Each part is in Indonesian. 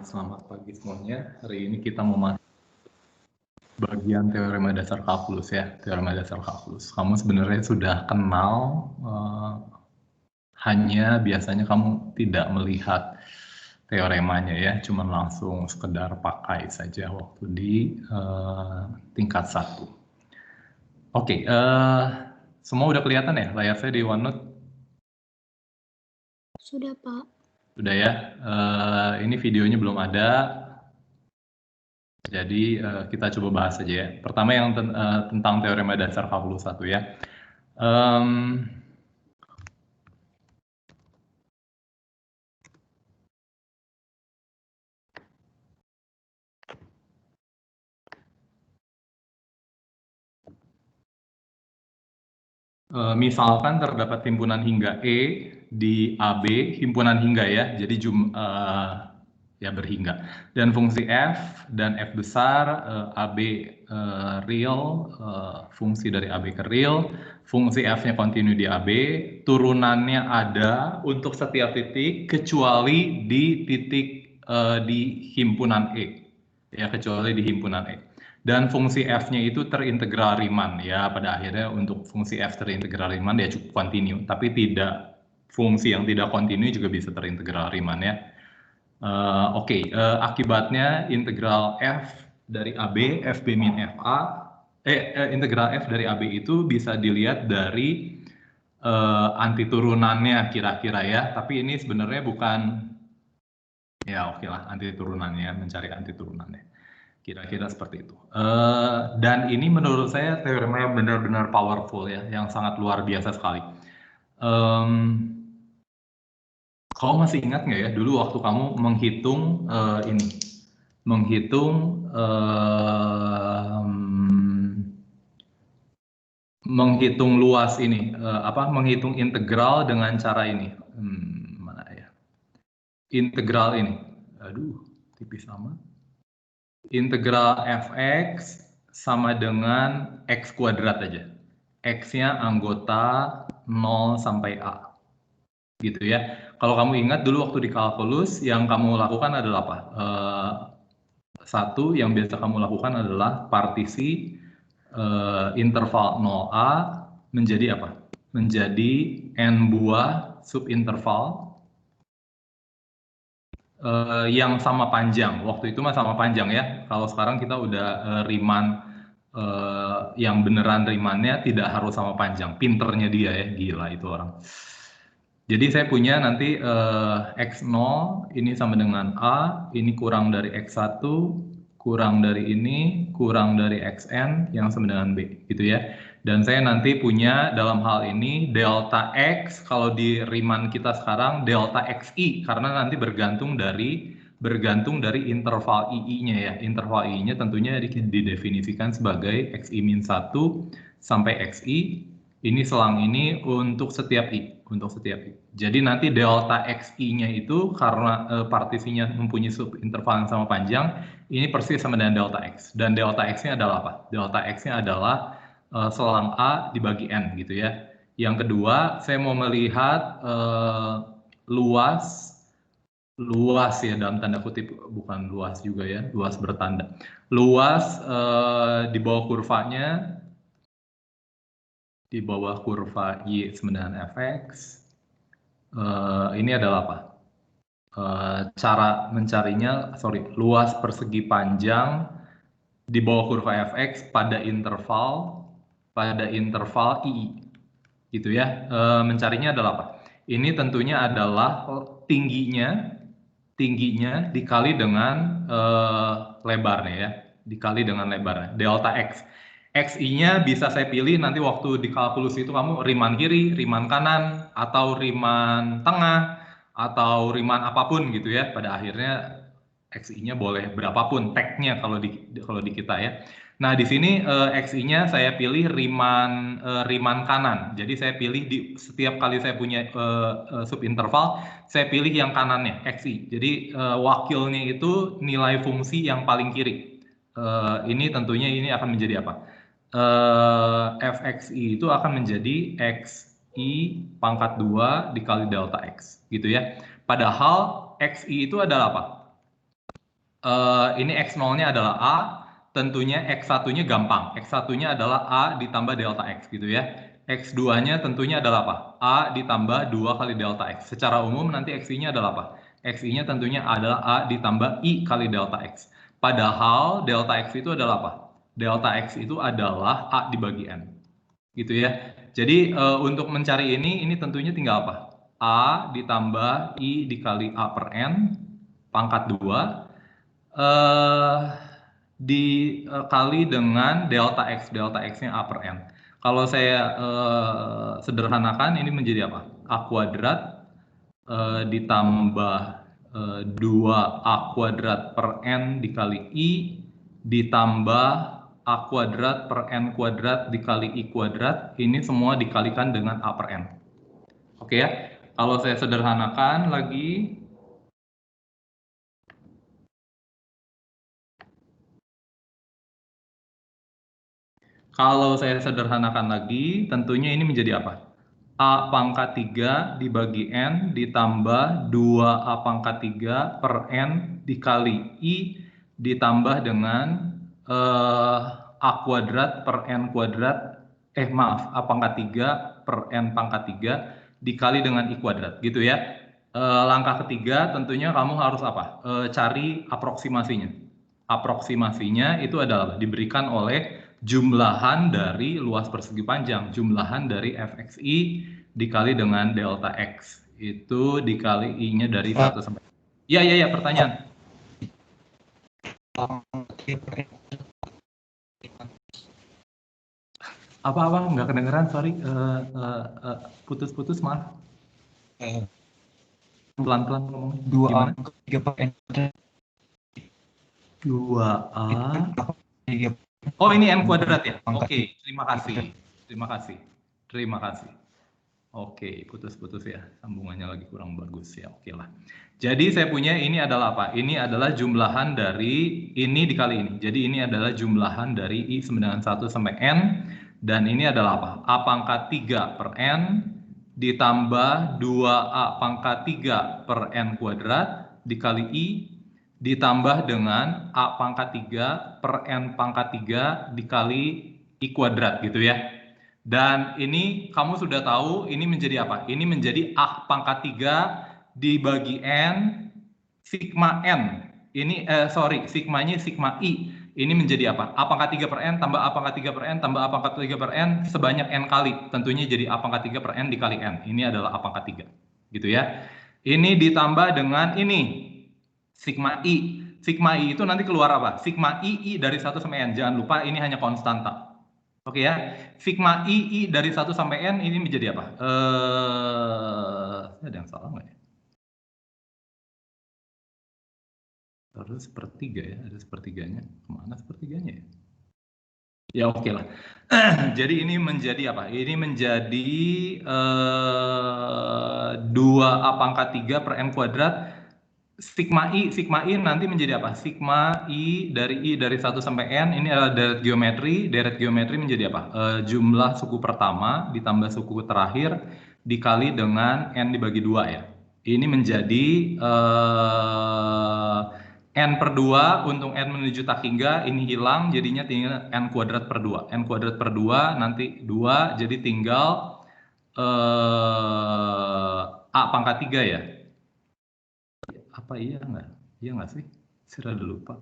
Selamat pagi semuanya. Hari ini kita mau bagian teorema dasar kalkulus ya, teorema dasar kalkulus. Kamu sebenarnya sudah kenal, hanya biasanya kamu tidak melihat teoremanya ya, cuma langsung sekedar pakai saja waktu di tingkat 1. Oke, semua udah kelihatan ya layar saya di OneNote? Sudah, Pak. Sudah ya, ini videonya belum ada. Jadi kita coba bahas saja ya. Pertama yang tentang teorema dasar kalkulus 1 ya. Misalkan terdapat himpunan hingga E di AB, himpunan hingga ya, jadi ya berhingga. Dan fungsi f dan f besar, AB real, fungsi dari AB ke real, fungsi f-nya kontinu di AB, turunannya ada untuk setiap titik kecuali di titik di himpunan E, ya kecuali di himpunan E. Dan fungsi f-nya itu terintegral Riemann ya, pada akhirnya untuk fungsi f terintegral Riemann dia cukup kontinu, tapi tidak fungsi yang tidak kontinu juga bisa terintegral Riemann ya. Oke, akibatnya integral f dari AB, fb min fa, integral f dari AB itu bisa dilihat dari anti turunannya kira-kira ya, tapi ini sebenarnya bukan, ya oke lah, anti turunannya, mencari anti turunannya. Kira-kira seperti itu. Dan ini menurut saya teorema yang benar-benar powerful ya, yang sangat luar biasa sekali. Kamu masih ingat nggak ya dulu waktu kamu menghitung menghitung luas ini, menghitung integral dengan cara ini. Mana ya? Integral ini. Aduh, tipis sama. Integral fx sama dengan x kuadrat aja. X-nya anggota 0 sampai A. Gitu ya. Kalau kamu ingat dulu waktu di kalkulus, yang kamu lakukan adalah apa? Satu yang biasa kamu lakukan adalah partisi interval 0A menjadi apa? Menjadi n buah subinterval yang sama panjang. Waktu itu mah sama panjang ya. Kalau sekarang kita udah Riemann yang beneran Riemann-nya tidak harus sama panjang. Pinternya dia ya, gila itu orang. Jadi saya punya nanti x0 ini sama dengan A, ini kurang dari x1, kurang dari ini, kurang dari xn yang sama dengan B, gitu ya. Dan saya nanti punya dalam hal ini delta x, kalau di Riemann kita sekarang delta xi, karena nanti bergantung dari interval ii-nya ya. Interval ii-nya tentunya didefinisikan sebagai xi min 1 sampai xi. Ini selang ini untuk setiap i, Jadi nanti delta xi-nya itu karena partisinya mempunyai subinterval yang sama panjang, ini persis sama dengan delta x. Dan delta x-nya adalah apa? Delta x-nya adalah selang A dibagi N gitu ya. Yang kedua, saya mau melihat luas ya dalam tanda kutip, bukan luas juga ya, luas bertanda. Luas di bawah kurvanya, di bawah kurva Y sama dengan fx. Ini adalah apa? Cara mencarinya, luas persegi panjang di bawah kurva fx pada interval ii, gitu ya. Mencarinya adalah apa? Ini tentunya adalah tingginya dikali dengan lebarnya ya, dikali dengan lebarnya, delta x. xi-nya bisa saya pilih nanti waktu di kalkulus itu kamu Riemann kiri, Riemann kanan, atau Riemann tengah, atau Riemann apapun gitu ya. Pada akhirnya xi-nya boleh berapapun tag-nya kalau di kita ya. Nah, di sini xi-nya saya pilih Riemann kanan. Jadi saya pilih di setiap kali saya punya subinterval, saya pilih yang kanannya xi. Jadi wakilnya itu nilai fungsi yang paling kiri. Ini tentunya ini akan menjadi apa? Fxi itu akan menjadi xi pangkat 2 dikali delta x gitu ya. Padahal XI itu adalah apa? Ini X0-nya adalah A, tentunya X1-nya gampang. X1-nya adalah A ditambah delta X gitu ya. X2-nya tentunya adalah apa? A ditambah 2 kali delta X. Secara umum nanti XI-nya adalah apa? XI-nya tentunya adalah A ditambah I kali delta X. Padahal delta X itu adalah apa? Delta X itu adalah A dibagi N. Gitu ya. Jadi untuk mencari ini tentunya tinggal apa? A ditambah I dikali A per N pangkat 2 dikali dengan delta X-nya A per N. Kalau saya sederhanakan ini menjadi apa? A kuadrat ditambah 2A kuadrat per N dikali I ditambah A kuadrat per N kuadrat dikali I kuadrat, ini semua dikalikan dengan A per N. Oke ya, kalau saya sederhanakan lagi, tentunya ini menjadi apa? A pangkat 3 dibagi N ditambah 2A pangkat 3 per N dikali I ditambah dengan A kuadrat per N kuadrat, A pangkat 3 per N pangkat 3 dikali dengan I kuadrat, gitu ya. Langkah ketiga tentunya kamu harus apa? Cari aproksimasinya. Aproksimasinya itu adalah diberikan oleh jumlahan dari luas persegi panjang, jumlahan dari fxi dikali dengan delta x. Itu dikali I-nya dari 1 sampai... Iya, pertanyaan. Apa? Nggak kedengeran, sorry. Putus-putus, maaf. Pelan-pelan ngomong. 2A 3 per N. 2A. Oh, ini N kuadrat ya? Oke, terima kasih. Oke, putus-putus ya. Sambungannya lagi kurang bagus ya. Oke lah. Jadi saya punya ini adalah apa? Ini adalah jumlahan dari ini dikali ini. Jadi ini adalah jumlahan dari I sama dengan 1 sampai N. Dan ini adalah apa? A pangkat 3 per N ditambah 2A pangkat 3 per N kuadrat dikali I ditambah dengan A pangkat 3 per N pangkat 3 dikali I kuadrat gitu ya. Dan ini kamu sudah tahu ini menjadi apa? Ini menjadi A pangkat 3 dibagi N sigma N. Ini sigmanya sigma I. Ini menjadi apa? A pangkat 3 per N tambah A pangkat 3 per N tambah A pangkat 3 per N sebanyak N kali. Tentunya jadi A pangkat 3 per N dikali N. Ini adalah A pangkat 3. Gitu ya. Ini ditambah dengan ini. Sigma I. Sigma I itu nanti keluar apa? Sigma I dari 1 sampai N. Jangan lupa ini hanya konstanta. Oke ya. Sigma I dari 1 sampai N ini menjadi apa? Ada yang salah nggak ya? Terus sepertiga ya, ada sepertiganya. Kemana sepertiganya ya? Ya oke lah. Jadi ini menjadi apa? Ini menjadi 2A pangkat 3 per N kuadrat. Sigma I nanti menjadi apa? Sigma I dari 1 sampai N, ini adalah deret geometri. Deret geometri menjadi apa? Jumlah suku pertama ditambah suku terakhir dikali dengan N dibagi 2 ya. Ini menjadi N per 2, untuk N menuju tak hingga, ini hilang, jadinya tinggal N kuadrat per 2. N kuadrat per 2, nanti 2, jadi tinggal A pangkat 3 ya. Apa iya nggak sih? Saya udah lupa.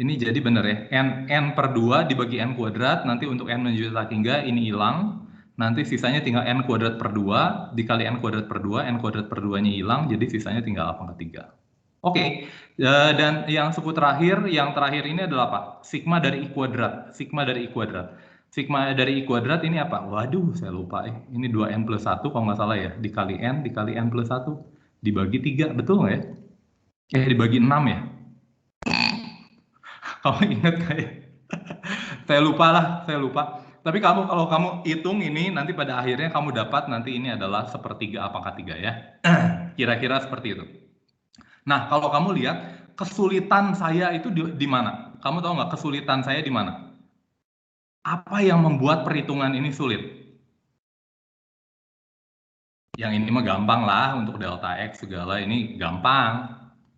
Ini jadi benar ya, N per 2 dibagi N kuadrat, nanti untuk N menuju tak hingga, ini hilang. Nanti sisanya tinggal N kuadrat per 2, dikali N kuadrat per 2, N kuadrat per 2-nya hilang, jadi sisanya tinggal A pangkat 3. Oke, dan yang suku terakhir, yang terakhir ini adalah apa? Sigma dari I kuadrat. Sigma dari I kuadrat. Sigma dari I kuadrat ini apa? Waduh, saya lupa ya. Ini 2N plus 1 kalau nggak salah ya. Dikali N plus 1. Dibagi 3, betul nggak ya? Dibagi 6 ya? Kamu ingat nggak ya? Saya lupa. Tapi kalau kamu hitung ini, nanti pada akhirnya kamu dapat nanti ini adalah sepertiga A pangkat 3 ya. Kira-kira seperti itu. Nah, kalau kamu lihat kesulitan saya itu di mana? Kamu tahu nggak kesulitan saya di mana? Apa yang membuat perhitungan ini sulit? Yang ini mah gampang lah, untuk delta X segala ini gampang.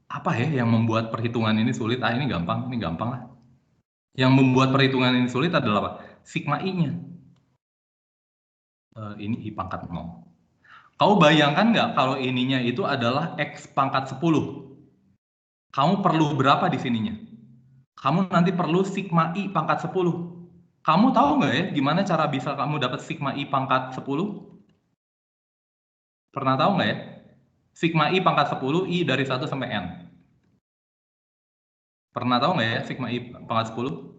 Apa ya yang membuat perhitungan ini sulit? Ini gampang lah. Yang membuat perhitungan ini sulit adalah apa? Sigma I-nya. Ini I pangkat 0. Kau bayangkan nggak kalau ininya itu adalah X pangkat 10? Kamu perlu berapa di sininya? Kamu nanti perlu sigma I pangkat 10. Kamu tahu nggak ya gimana cara bisa kamu dapat sigma I pangkat 10? Pernah tahu nggak ya? Sigma I pangkat 10, I dari 1 sampai N. Pernah tahu nggak ya sigma I pangkat 10?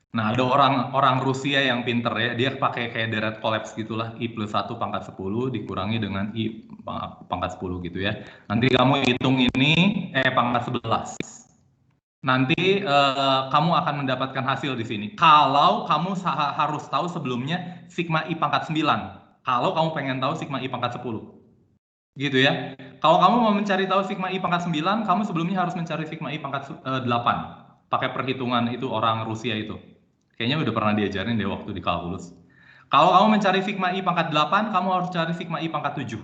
Nah, ada orang Rusia yang pinter ya, dia pakai kayak deret collapse gitulah, I plus 1 pangkat 10 dikurangi dengan I pangkat 10 gitu ya. Nanti kamu hitung ini, pangkat 11. Nanti kamu akan mendapatkan hasil di sini. Kalau kamu harus tahu sebelumnya sigma I pangkat 9. Kalau kamu pengen tahu sigma I pangkat 10. Gitu ya. Kalau kamu mau mencari tahu sigma I pangkat 9, kamu sebelumnya harus mencari sigma I pangkat 8. Pakai perhitungan itu orang Rusia itu. Kayaknya udah pernah diajarin deh waktu di kalkulus. Kalau kamu mencari sigma I pangkat 8, kamu harus cari sigma I pangkat 7.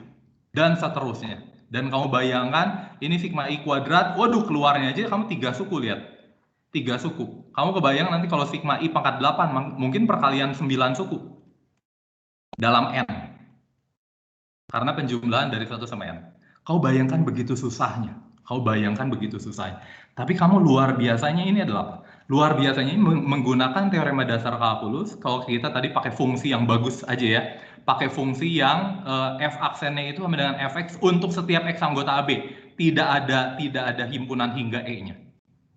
Dan seterusnya. Dan kamu bayangkan, ini sigma I kuadrat, waduh keluarnya aja kamu 3 suku, lihat. 3 suku. Kamu kebayang nanti kalau sigma I pangkat 8, mungkin perkalian 9 suku. Dalam N. Karena penjumlahan dari 1 sampai N. Kau bayangkan begitu susahnya. Tapi kamu luar biasanya ini adalah apa? Luar biasanya ini menggunakan teorema dasar kalkulus. Kalau kita tadi pakai fungsi yang bagus aja ya. Pakai fungsi yang f aksennya itu sama dengan fx untuk setiap x anggota AB. Tidak ada himpunan hingga E-nya.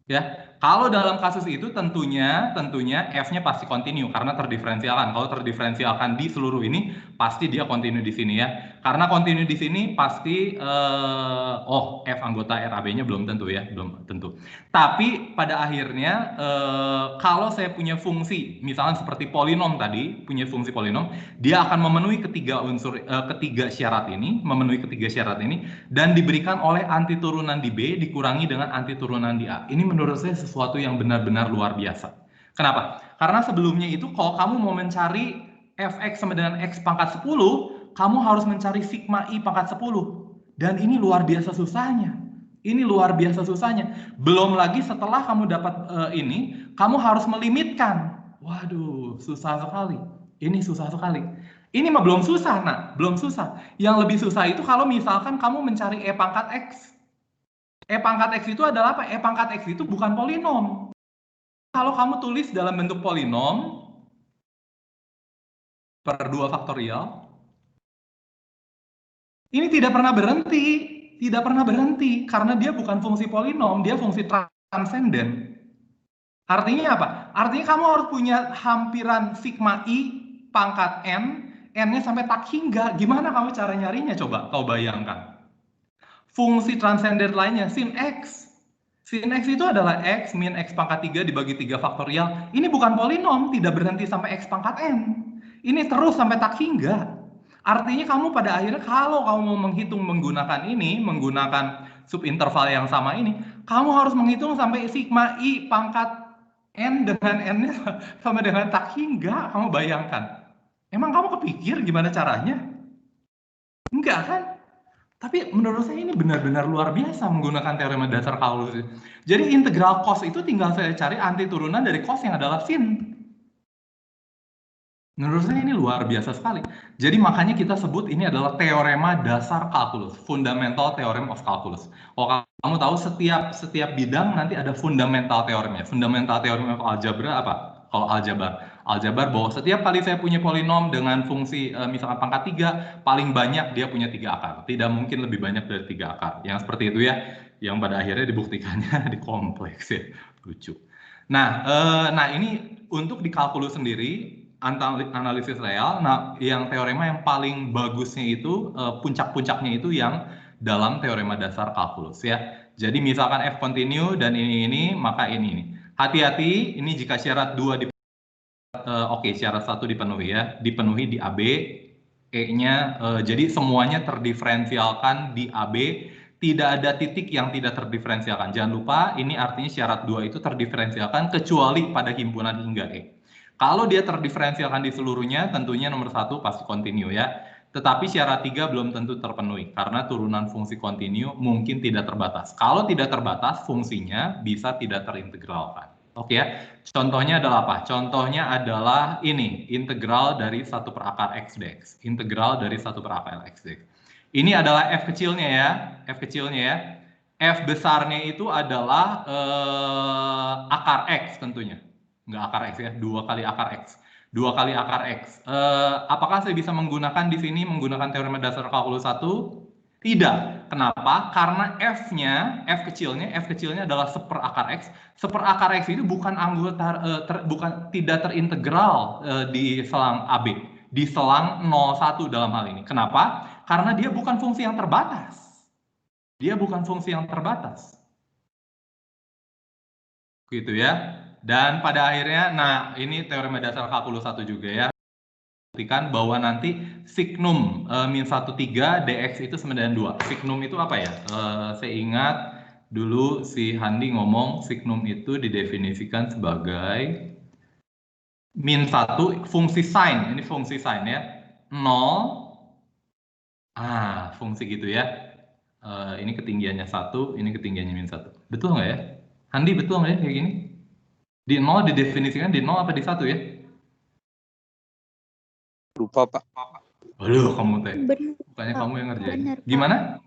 Ya, kalau dalam kasus itu tentunya f-nya pasti kontinu karena terdiferensialkan. Kalau terdiferensialkan di seluruh ini pasti dia kontinu di sini ya. Karena kontinu di sini pasti f anggota RAB-nya belum tentu ya, belum tentu. Tapi pada akhirnya kalau saya punya fungsi misalnya seperti polinom tadi, punya fungsi polinom, dia akan memenuhi ketiga syarat ini, dan diberikan oleh anti turunan di B dikurangi dengan anti turunan di A. Ini menurut saya sesuatu yang benar-benar luar biasa. Kenapa? Karena sebelumnya itu kalau kamu mau mencari fx sama dengan x pangkat 10, kamu harus mencari sigma I pangkat 10. Dan ini luar biasa susahnya. Belum lagi setelah kamu dapat ini, kamu harus melimitkan. Waduh, susah sekali. Ini mah belum susah, belum susah. Yang lebih susah itu kalau misalkan kamu mencari E pangkat X. E pangkat X itu adalah apa? E pangkat X itu bukan polinom. Kalau kamu tulis dalam bentuk polinom, per 2 faktorial, ini tidak pernah berhenti, karena dia bukan fungsi polinom, dia fungsi transenden. Artinya apa? Artinya kamu harus punya hampiran sigma I pangkat N, N-nya sampai tak hingga. Gimana kamu cara nyarinya? Coba kau bayangkan. Fungsi transenden lainnya, sin X. Sin X itu adalah X min X pangkat 3 dibagi 3 faktorial. Ini bukan polinom, tidak berhenti sampai X pangkat N. Ini terus sampai tak hingga. Artinya kamu pada akhirnya kalau kamu mau menghitung menggunakan subinterval yang sama ini, kamu harus menghitung sampai sigma I pangkat N dengan N-nya sama dengan tak hingga. Kamu bayangkan. Emang kamu kepikir gimana caranya? Enggak kan? Tapi menurut saya ini benar-benar luar biasa menggunakan teorema dasar kalkulus. Jadi integral cos itu tinggal saya cari anti turunan dari cos yang adalah sin. Menurut saya ini luar biasa sekali. Jadi makanya kita sebut ini adalah teorema dasar kalkulus, fundamental theorem of calculus. Kalau kamu tahu setiap bidang nanti ada fundamental teoremnya. Fundamental theorem of algebra apa? Kalau aljabar bahwa setiap kali saya punya polinom dengan fungsi misalkan pangkat 3, paling banyak dia punya 3 akar. Tidak mungkin lebih banyak dari 3 akar. Yang seperti itu ya, yang pada akhirnya dibuktikannya di kompleks ya. Lucu. Nah ini untuk di kalkulus sendiri, analisis real. Nah, yang teorema yang paling bagusnya itu puncak-puncaknya itu yang dalam teorema dasar kalkulus ya. Jadi misalkan f continue dan ini maka ini. Hati-hati, ini jika syarat 2 oke, syarat 1 dipenuhi ya. Dipenuhi di AB, E-nya jadi semuanya terdiferensialkan di AB, tidak ada titik yang tidak terdiferensialkan. Jangan lupa ini artinya syarat 2 itu terdiferensialkan kecuali pada himpunan hingga E. Kalau dia terdiferensialkan di seluruhnya, tentunya nomor 1 pasti continue ya. Tetapi syarat 3 belum tentu terpenuhi karena turunan fungsi kontinu mungkin tidak terbatas. Kalau tidak terbatas, fungsinya bisa tidak terintegralkan. Oke ya. Contohnya adalah apa? Contohnya adalah ini, integral dari 1 per akar x dx. Integral dari 1 per akar x dx. Ini adalah f kecilnya ya, f kecilnya ya. F besarnya itu adalah akar x tentunya. Nggak akar x ya, 2 kali akar x. 2 kali akar x. Apakah saya bisa menggunakan di sini menggunakan teorema dasar kalkulus 1? Tidak. Kenapa? Karena f kecilnya adalah 1 per akar x. 1 per akar x itu bukan anggota tidak terintegral di selang AB, di selang 0,1 dalam hal ini. Kenapa? Karena dia bukan fungsi yang terbatas. Dia bukan fungsi yang terbatas. Gitu ya. Dan pada akhirnya, nah ini teorema dasar kalkulus 1 juga ya. Buktikan bahwa nanti signum min 1,3 dx itu sama dengan 2. Signum itu apa ya? Saya ingat dulu si Handi ngomong signum itu didefinisikan sebagai min 1 fungsi sin. Ini fungsi sin ya. 0. Fungsi gitu ya. Ini ketinggiannya 1, ini ketinggiannya min 1. Betul nggak ya? Handi, betul nggak ya kayak gini? Di 0 didefinisikan di 0 apa di 1 ya? Lupa, Pak. Aduh, kamu teh. Benar. Bukannya kamu yang ngerjain. Benar, Pak. Gimana?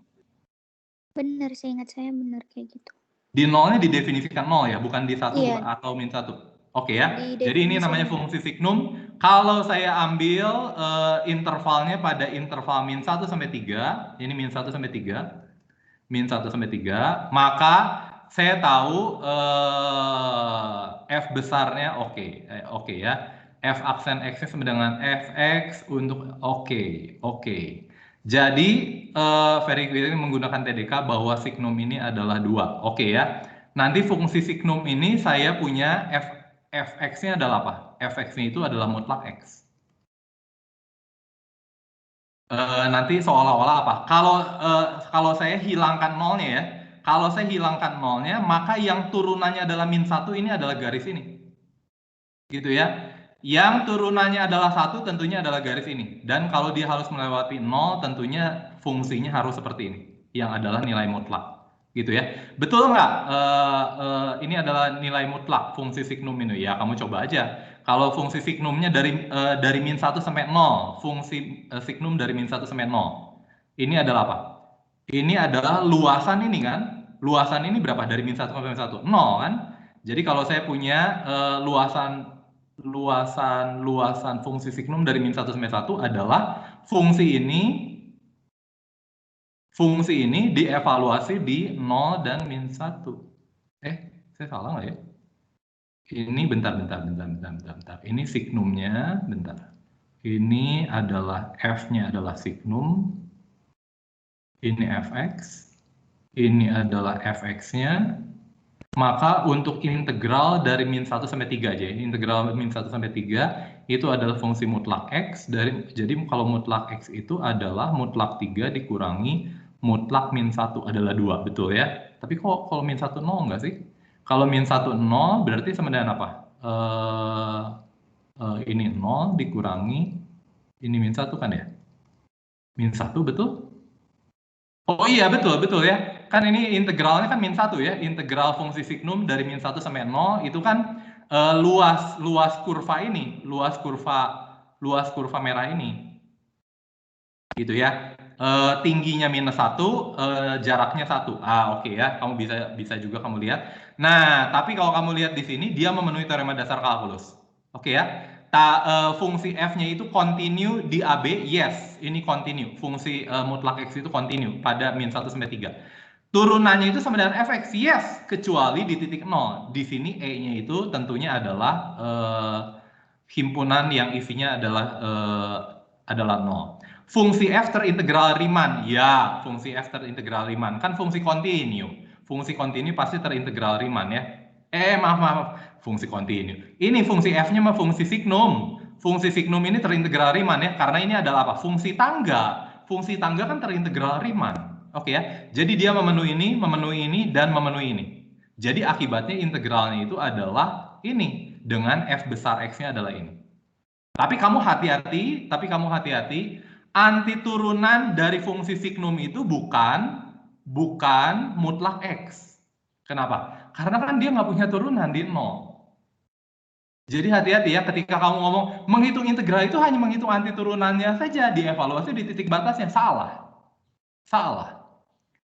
Benar, saya ingat saya benar kayak gitu. Di 0-nya didefinisikan 0 ya, bukan di 1 Iya. atau min 1. Oke ya. Di Jadi ini namanya fungsi signum. Kalau saya ambil intervalnya pada interval min 1 sampai 3, ini min 1 sampai 3. Min 1 sampai 3, maka saya tahu f besarnya oke ya. F aksen x-nya sama dengan fx untuk oke. Jadi verifikasi menggunakan TDK bahwa signum ini adalah 2. Oke ya. Nanti fungsi signum ini saya punya fx-nya adalah apa? Fx-nya itu adalah mutlak x. Nanti seolah-olah apa? Kalau saya hilangkan nolnya ya, kalau saya hilangkan nolnya, maka yang turunannya adalah min 1 ini adalah garis ini. Gitu ya. Yang turunannya adalah 1 tentunya adalah garis ini. Dan kalau dia harus melewati 0, tentunya fungsinya harus seperti ini. Yang adalah nilai mutlak. Gitu ya. Betul nggak? Ini adalah nilai mutlak fungsi signum ini. Ya, kamu coba aja. Kalau fungsi signumnya dari min 1 sampai 0, fungsi signum dari min 1 sampai 0. Ini adalah apa? Ini adalah luasan ini kan? Luasan ini berapa dari min 1 sampai min 1? 0 kan? Jadi kalau saya punya luasan fungsi signum dari min 1 sampai 1 adalah fungsi ini dievaluasi di 0 dan min 1. Saya salah nggak ya? Ini bentar. Ini signumnya, bentar. Ini adalah f-nya adalah signum. Ini fx. Ini adalah fx-nya. Maka untuk integral dari min 1 sampai 3 aja. Integral min 1 sampai 3 itu adalah fungsi mutlak x. Jadi kalau mutlak x itu adalah mutlak 3 dikurangi mutlak min 1 adalah 2. Betul ya? Tapi kok kalau min 1 0 nggak sih? Kalau min 1 0 berarti sama dengan apa? Ini 0 dikurangi ini min 1 kan ya? Min 1 betul? Oh iya betul ya. Kan ini integralnya kan min 1 ya. Integral fungsi signum dari min 1 sampai 0 itu kan luas kurva ini, luas kurva merah ini. Gitu ya. Tingginya minus 1, jaraknya 1. Oke ya. Kamu bisa juga kamu lihat. Nah, tapi kalau kamu lihat di sini dia memenuhi teorema dasar kalkulus. Oke ya. Fungsi f-nya itu continue di AB, yes, ini continue. Fungsi mutlak x itu continue pada min 1 sampai 3. Turunannya itu sama dengan fx, yes, kecuali di titik 0. Di sini e-nya itu tentunya adalah himpunan yang isinya adalah 0. Fungsi f terintegral Riemann, ya, fungsi f terintegral Riemann kan fungsi kontinu. Fungsi kontinu pasti terintegral Riemann ya. Maaf. Fungsi kontinu. Ini fungsi f-nya mah fungsi signum. Fungsi signum ini terintegral Riemann ya, karena ini adalah apa? Fungsi tangga. Fungsi tangga kan terintegral Riemann. Oke ya. Jadi dia memenuhi ini, dan memenuhi ini. Jadi akibatnya integralnya itu adalah ini dengan f besar x-nya adalah ini. Tapi kamu hati-hati Antiturunan dari fungsi signum itu bukan mutlak X. Kenapa? Karena kan dia nggak punya turunan di 0. Jadi hati-hati ya ketika kamu ngomong menghitung integral itu hanya menghitung antiturunannya saja, dievaluasi di titik batasnya. Salah. Salah.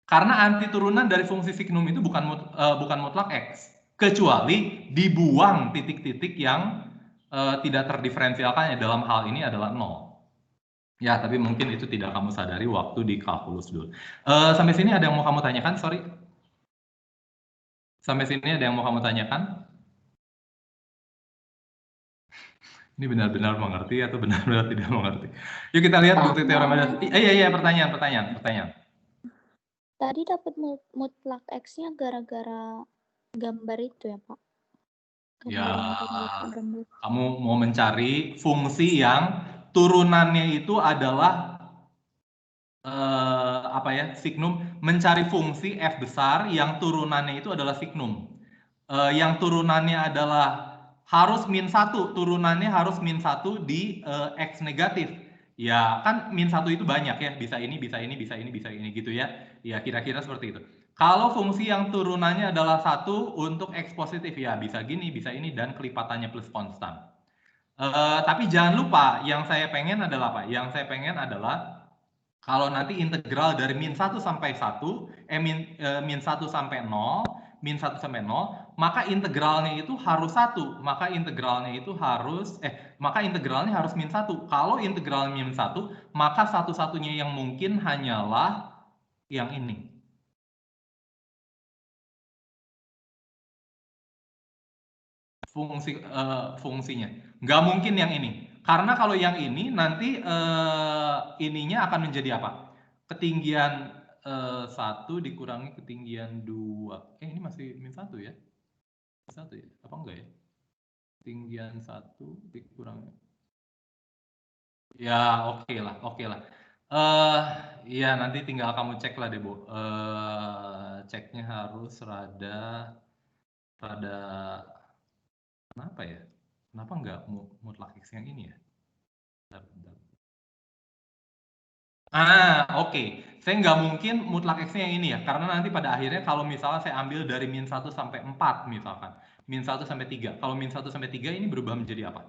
Karena antiturunan dari fungsi signum itu bukan mutlak X. Kecuali dibuang titik-titik yang tidak terdiferensialkannya, dalam hal ini adalah 0. Ya, tapi mungkin itu tidak kamu sadari waktu di kalkulus dulu. Sampai sini ada yang mau kamu tanyakan? Sorry. Sampai sini ada yang mau kamu tanyakan? Ini benar-benar mengerti atau benar-benar tidak mengerti? Yuk kita lihat bukti teorema dasar. Iya, pertanyaan. Tadi dapat mutlak X-nya gara-gara gambar itu ya, Pak? Ya, Gambar. kamu mau mencari fungsi yang turunannya itu adalah signum, mencari fungsi f besar yang turunannya itu adalah signum. Yang turunannya adalah harus -1, turunannya harus -1 di X negatif. Ya, kan -1 itu banyak ya, bisa ini gitu ya. Ya, kira-kira seperti itu. Kalau fungsi yang turunannya adalah 1 untuk X positif, ya bisa gini, bisa ini, dan kelipatannya plus konstan. Tapi jangan lupa, yang saya pengen adalah apa? Yang saya pengen adalah kalau nanti integral dari -1 sampai 1, -1 sampai 0, -1 sampai 0, maka integralnya itu harus 1. Maka integralnya harus -1. Kalau integralnya -1, maka satu-satunya yang mungkin hanyalah yang ini. Fungsinya. Nggak mungkin yang ini. Karena kalau yang ini nanti ininya akan menjadi apa? Ketinggian 1 dikurangi ketinggian 2. Ini masih -1 ya? -1 ya? Apa enggak ya? Ketinggian 1 dikurangi. Ya, oke lah. Ya nanti tinggal kamu cek lah deh, Bu. Ceknya harus rada kenapa ya? Kenapa enggak mutlak X yang ini ya? Bentar. Oke. Saya nggak mungkin mutlak X-nya yang ini ya, karena nanti pada akhirnya kalau misalnya saya ambil dari -1 sampai 4 misalkan, -1 sampai 3. Kalau -1 sampai 3 ini berubah menjadi apa?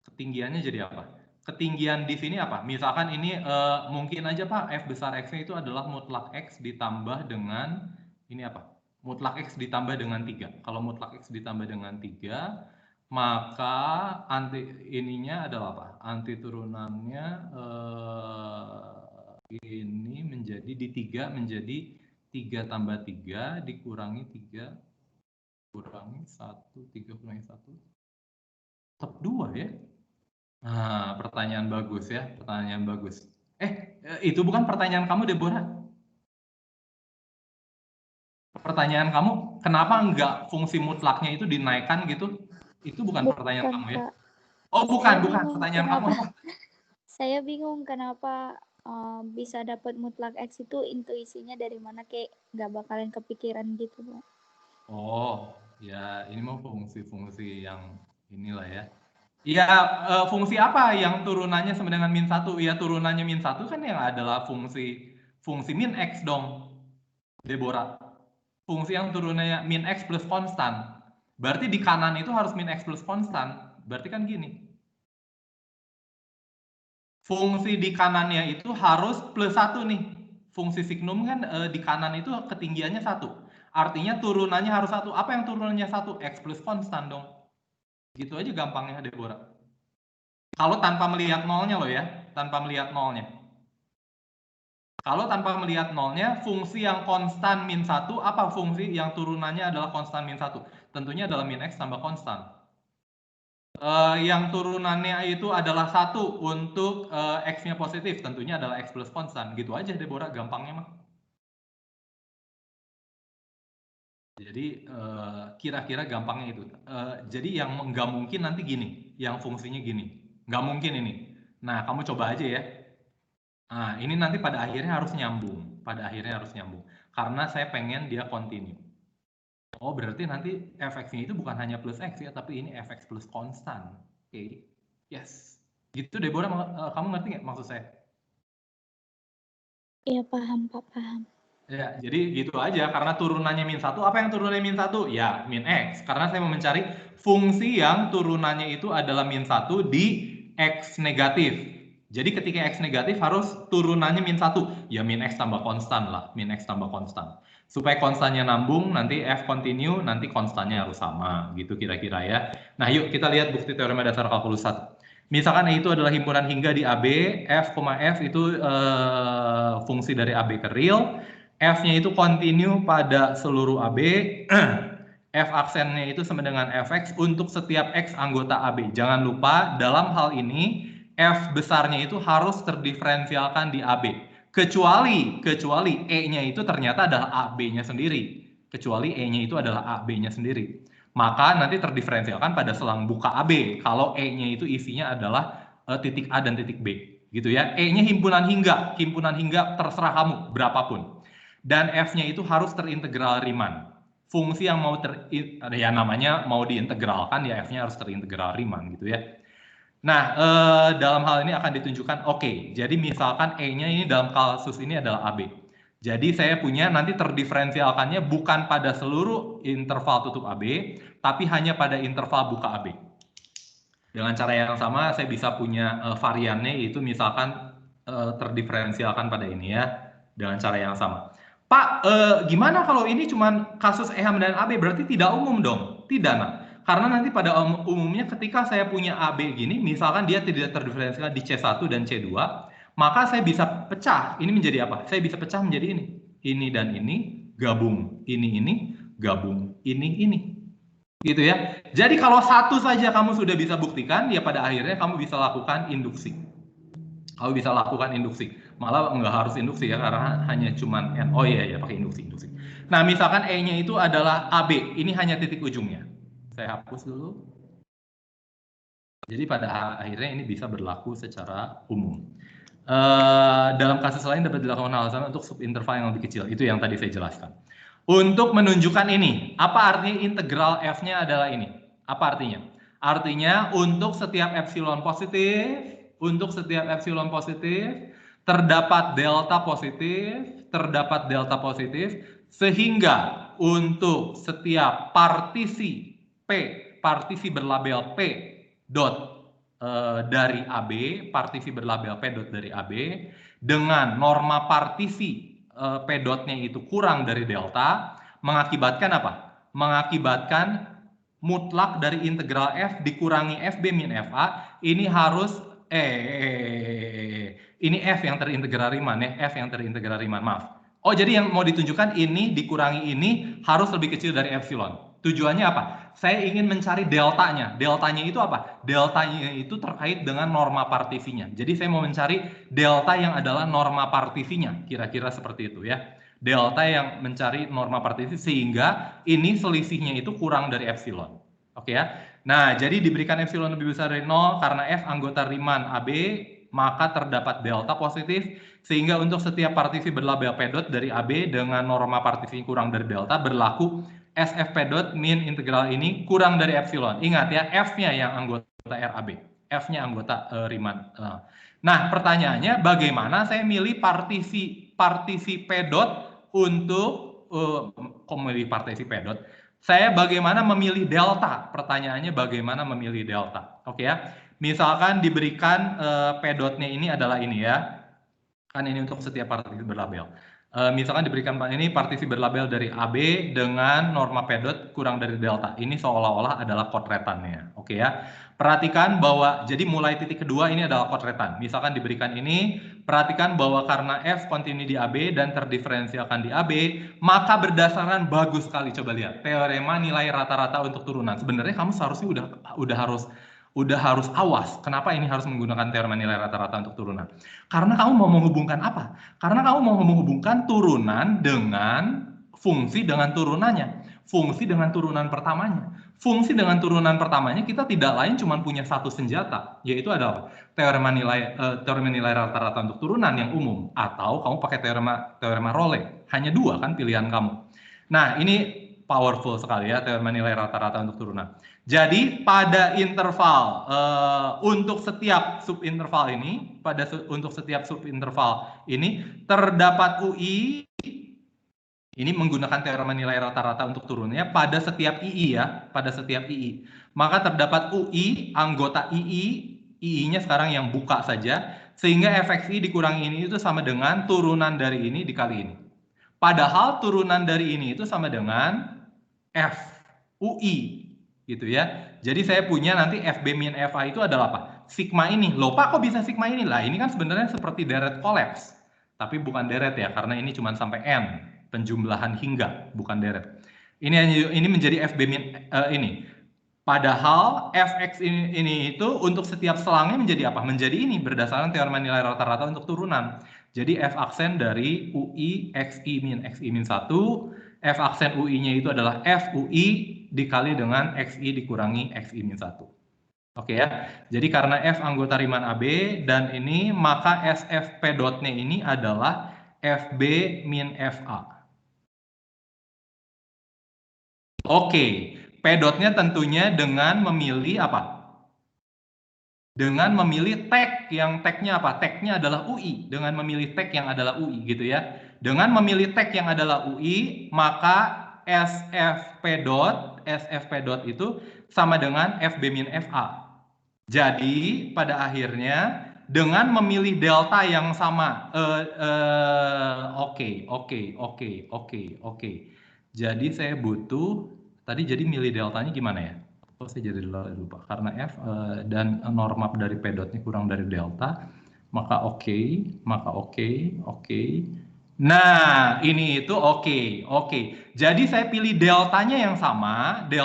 Ketinggiannya jadi apa? Ketinggian di sini apa? Misalkan ini mungkin aja Pak, F besar X-nya itu adalah mutlak X ditambah dengan ini apa? Mutlak X ditambah dengan 3. Kalau mutlak X ditambah dengan 3, maka ininya adalah apa? Anti turunannya ini menjadi di 3 menjadi 3 tambah 3 dikurangi 3 kurangi 1, 3 kurangi 1. Tetap 2 ya. Nah, pertanyaan bagus ya, pertanyaan bagus. Itu bukan pertanyaan kamu, Deborah. Pertanyaan kamu, kenapa enggak fungsi mutlaknya itu dinaikkan gitu? Itu bukan pertanyaan kamu ya? Kak. Oh, bukan. Pertanyaan kamu apa? Saya bingung kenapa bisa dapat mutlak X itu intuisinya dari mana, kayak nggak bakalan kepikiran gitu, Pak. Oh, ya ini mau fungsi-fungsi yang inilah ya. Ya, fungsi apa yang turunannya sama dengan -1? Ya, turunannya -1 kan yang adalah fungsi min X dong, Deborah. Fungsi yang turunannya min X plus konstan. Berarti di kanan itu harus min X plus konstan. Berarti kan gini. Fungsi di kanannya itu harus plus 1 nih. Fungsi signum kan di kanan itu ketinggiannya 1. Artinya turunannya harus 1. Apa yang turunannya 1? X plus konstan dong. Gitu aja gampangnya, Deborah. Kalau tanpa melihat nolnya loh ya. Tanpa melihat nolnya. Kalau tanpa melihat nolnya, fungsi yang konstan min 1, apa fungsi yang turunannya adalah konstan min 1? Tentunya adalah min X tambah konstan. Yang turunannya itu adalah 1 untuk X-nya positif, tentunya adalah X plus konstan. Gitu aja Deborah, gampangnya mah. Jadi kira-kira gampangnya itu. Jadi yang nggak mungkin nanti gini, yang fungsinya gini. Nggak mungkin ini. Nah, kamu coba aja ya. Nah, ini nanti pada akhirnya harus nyambung. Karena saya pengen dia continue. Oh, berarti nanti fx-nya itu bukan hanya plus x ya, tapi ini fx plus konstan. Oke. Yes. Gitu Deborah, kamu ngerti nggak maksud saya? Iya, paham, Pak, paham. Ya, jadi gitu aja, karena turunannya min 1, apa yang turunannya min 1? Ya, min X. Karena saya mau mencari fungsi yang turunannya itu adalah min 1 di X negatif. Jadi ketika X negatif harus turunannya min 1. Ya min X tambah konstan lah, min X tambah konstan. Supaya konstannya nambung, nanti F continue, nanti konstannya harus sama, gitu kira-kira ya. Nah yuk kita lihat bukti teorema dasar kalkulus 1. Misalkan E itu adalah himpunan hingga di AB, F, F itu fungsi dari AB ke real, F-nya itu continue pada seluruh AB, F aksennya itu sama dengan Fx untuk setiap X anggota AB. Jangan lupa dalam hal ini F besarnya itu harus terdiferensialkan di AB. Kecuali E-nya itu ternyata adalah AB-nya sendiri. Kecuali E-nya itu adalah AB-nya sendiri. Maka nanti terdiferensialkan pada selang buka AB. Kalau E-nya itu isinya adalah titik A dan titik B. Gitu ya. E-nya himpunan hingga terserah kamu berapapun. Dan F-nya itu harus terintegral Riemann. Fungsi yang mau namanya mau diintegralkan ya F-nya harus terintegral Riemann gitu ya. Nah, dalam hal ini akan ditunjukkan oke. Jadi misalkan E-nya ini dalam kasus ini adalah AB. Jadi saya punya nanti terdiferensialkannya bukan pada seluruh interval tutup AB, tapi hanya pada interval buka AB. Dengan cara yang sama saya bisa punya variannya itu misalkan terdiferensialkan pada ini ya, dengan cara yang sama. Pak, gimana kalau ini cuma kasus EHAM dan AB, berarti tidak umum dong? Tidak, nah. Karena nanti pada umumnya ketika saya punya AB gini, misalkan dia tidak terdiferensialkan di C1 dan C2, maka saya bisa pecah. Ini menjadi apa? Saya bisa pecah menjadi ini. Ini dan ini, gabung. Ini, gabung. Ini. Gitu ya. Jadi kalau satu saja kamu sudah bisa buktikan, ya pada akhirnya kamu bisa lakukan induksi. Kamu bisa lakukan induksi. Malah nggak harus induksi ya, karena hanya cuman oh iya pakai induksi. Nah, misalkan E-nya itu adalah AB, ini hanya titik ujungnya. Saya hapus dulu. Jadi pada akhirnya ini bisa berlaku secara umum. Dalam kasus lain dapat dilakukan hal sama untuk subinterval yang lebih kecil. Itu yang tadi saya jelaskan. Untuk menunjukkan ini, apa artinya integral F-nya adalah ini? Apa artinya? Artinya untuk setiap epsilon positif, terdapat delta positif, sehingga untuk setiap partisi berlabel P dot dari AB, partisi berlabel P dot dari AB, dengan norma partisi P dotnya itu kurang dari delta, mengakibatkan apa? Mengakibatkan mutlak dari integral F dikurangi FB min FA, ini harus ini F yang terintegral Riemann ya, F yang terintegral Riemann, maaf. Oh, jadi yang mau ditunjukkan ini dikurangi ini harus lebih kecil dari epsilon. Tujuannya apa? Saya ingin mencari deltanya. Deltanya itu apa? Deltanya itu terkait dengan norma partisinya. Jadi saya mau mencari delta yang adalah norma partisinya. Kira-kira seperti itu ya. Delta yang mencari norma partisi sehingga ini selisihnya itu kurang dari epsilon. Oke ya. Nah, jadi diberikan epsilon lebih besar dari 0 karena F anggota Riemann AB, maka terdapat delta positif sehingga untuk setiap partisi berlabel P dot dari AB dengan norma partisi kurang dari delta berlaku SF P dot min integral ini kurang dari epsilon. Ingat ya, F-nya yang anggota RAB. F-nya anggota Riemann. Nah, pertanyaannya bagaimana saya milih partisi P dot untuk memilih partisi P dot? Saya bagaimana memilih delta? Pertanyaannya bagaimana memilih delta? Oke ya. Misalkan diberikan P dotnya ini adalah ini ya. Kan ini untuk setiap partisi berlabel. Misalkan diberikan ini partisi berlabel dari AB dengan norma P dot kurang dari delta. Ini seolah-olah adalah kotretannya. Oke ya. Perhatikan bahwa jadi mulai titik kedua ini adalah kotretan. Misalkan diberikan ini, perhatikan bahwa karena F kontinu di AB dan terdiferensialkan di AB, maka berdasarkan bagus sekali, coba lihat teorema nilai rata-rata untuk turunan. Sebenarnya kamu seharusnya udah harus awas. Kenapa ini harus menggunakan teorema nilai rata-rata untuk turunan? Karena kamu mau menghubungkan apa? Karena kamu mau menghubungkan turunan dengan fungsi dengan turunannya. Fungsi dengan turunan pertamanya. Fungsi dengan turunan pertamanya kita tidak lain cuma punya satu senjata, yaitu adalah teorema nilai rata-rata untuk turunan yang umum, atau kamu pakai teorema Role. Hanya dua kan pilihan kamu. Nah, ini powerful sekali ya teorema nilai rata-rata untuk turunan. Jadi pada interval untuk setiap subinterval ini, untuk setiap subinterval ini terdapat UI ini menggunakan teorema nilai rata-rata untuk turunnya pada setiap II ya, pada setiap II. Maka terdapat UI anggota II-nya sekarang yang buka saja, sehingga fxi dikurangi ini itu sama dengan turunan dari ini dikali ini. Padahal turunan dari ini itu sama dengan F UI gitu ya. Jadi saya punya nanti FB min FA itu adalah apa? Sigma ini. Loh Pak, kok bisa sigma ini? Lah ini kan sebenarnya seperti deret collapse. Tapi bukan deret ya, karena ini cuma sampai N. Penjumlahan hingga, bukan deret. Ini menjadi FB min ini. Padahal Fx ini itu untuk setiap selangnya menjadi apa? Menjadi ini berdasarkan teorema nilai rata-rata untuk turunan. Jadi F aksen dari UI XI min 1, F aksen UI-nya itu adalah FUI dikali dengan XI dikurangi XI min 1. Oke ya, jadi karena F anggota Riemann AB dan ini, maka SFP dotnya ini adalah FB min FA. Oke, P dotnya tentunya dengan memilih apa? Dengan memilih tag yang tagnya apa? Tagnya adalah UI. Dengan memilih tag yang adalah UI gitu ya. Dengan memilih tag yang adalah UI, maka SFP dot itu sama dengan FB min FA. Jadi pada akhirnya dengan memilih delta yang sama, oke. Jadi saya butuh tadi jadi milih deltanya gimana ya? Oh, saya jadi lupa karena F dan norma dari P dotnya kurang dari delta, maka oke. Nah, ini itu oke. Jadi saya pilih deltanya yang sama, tapi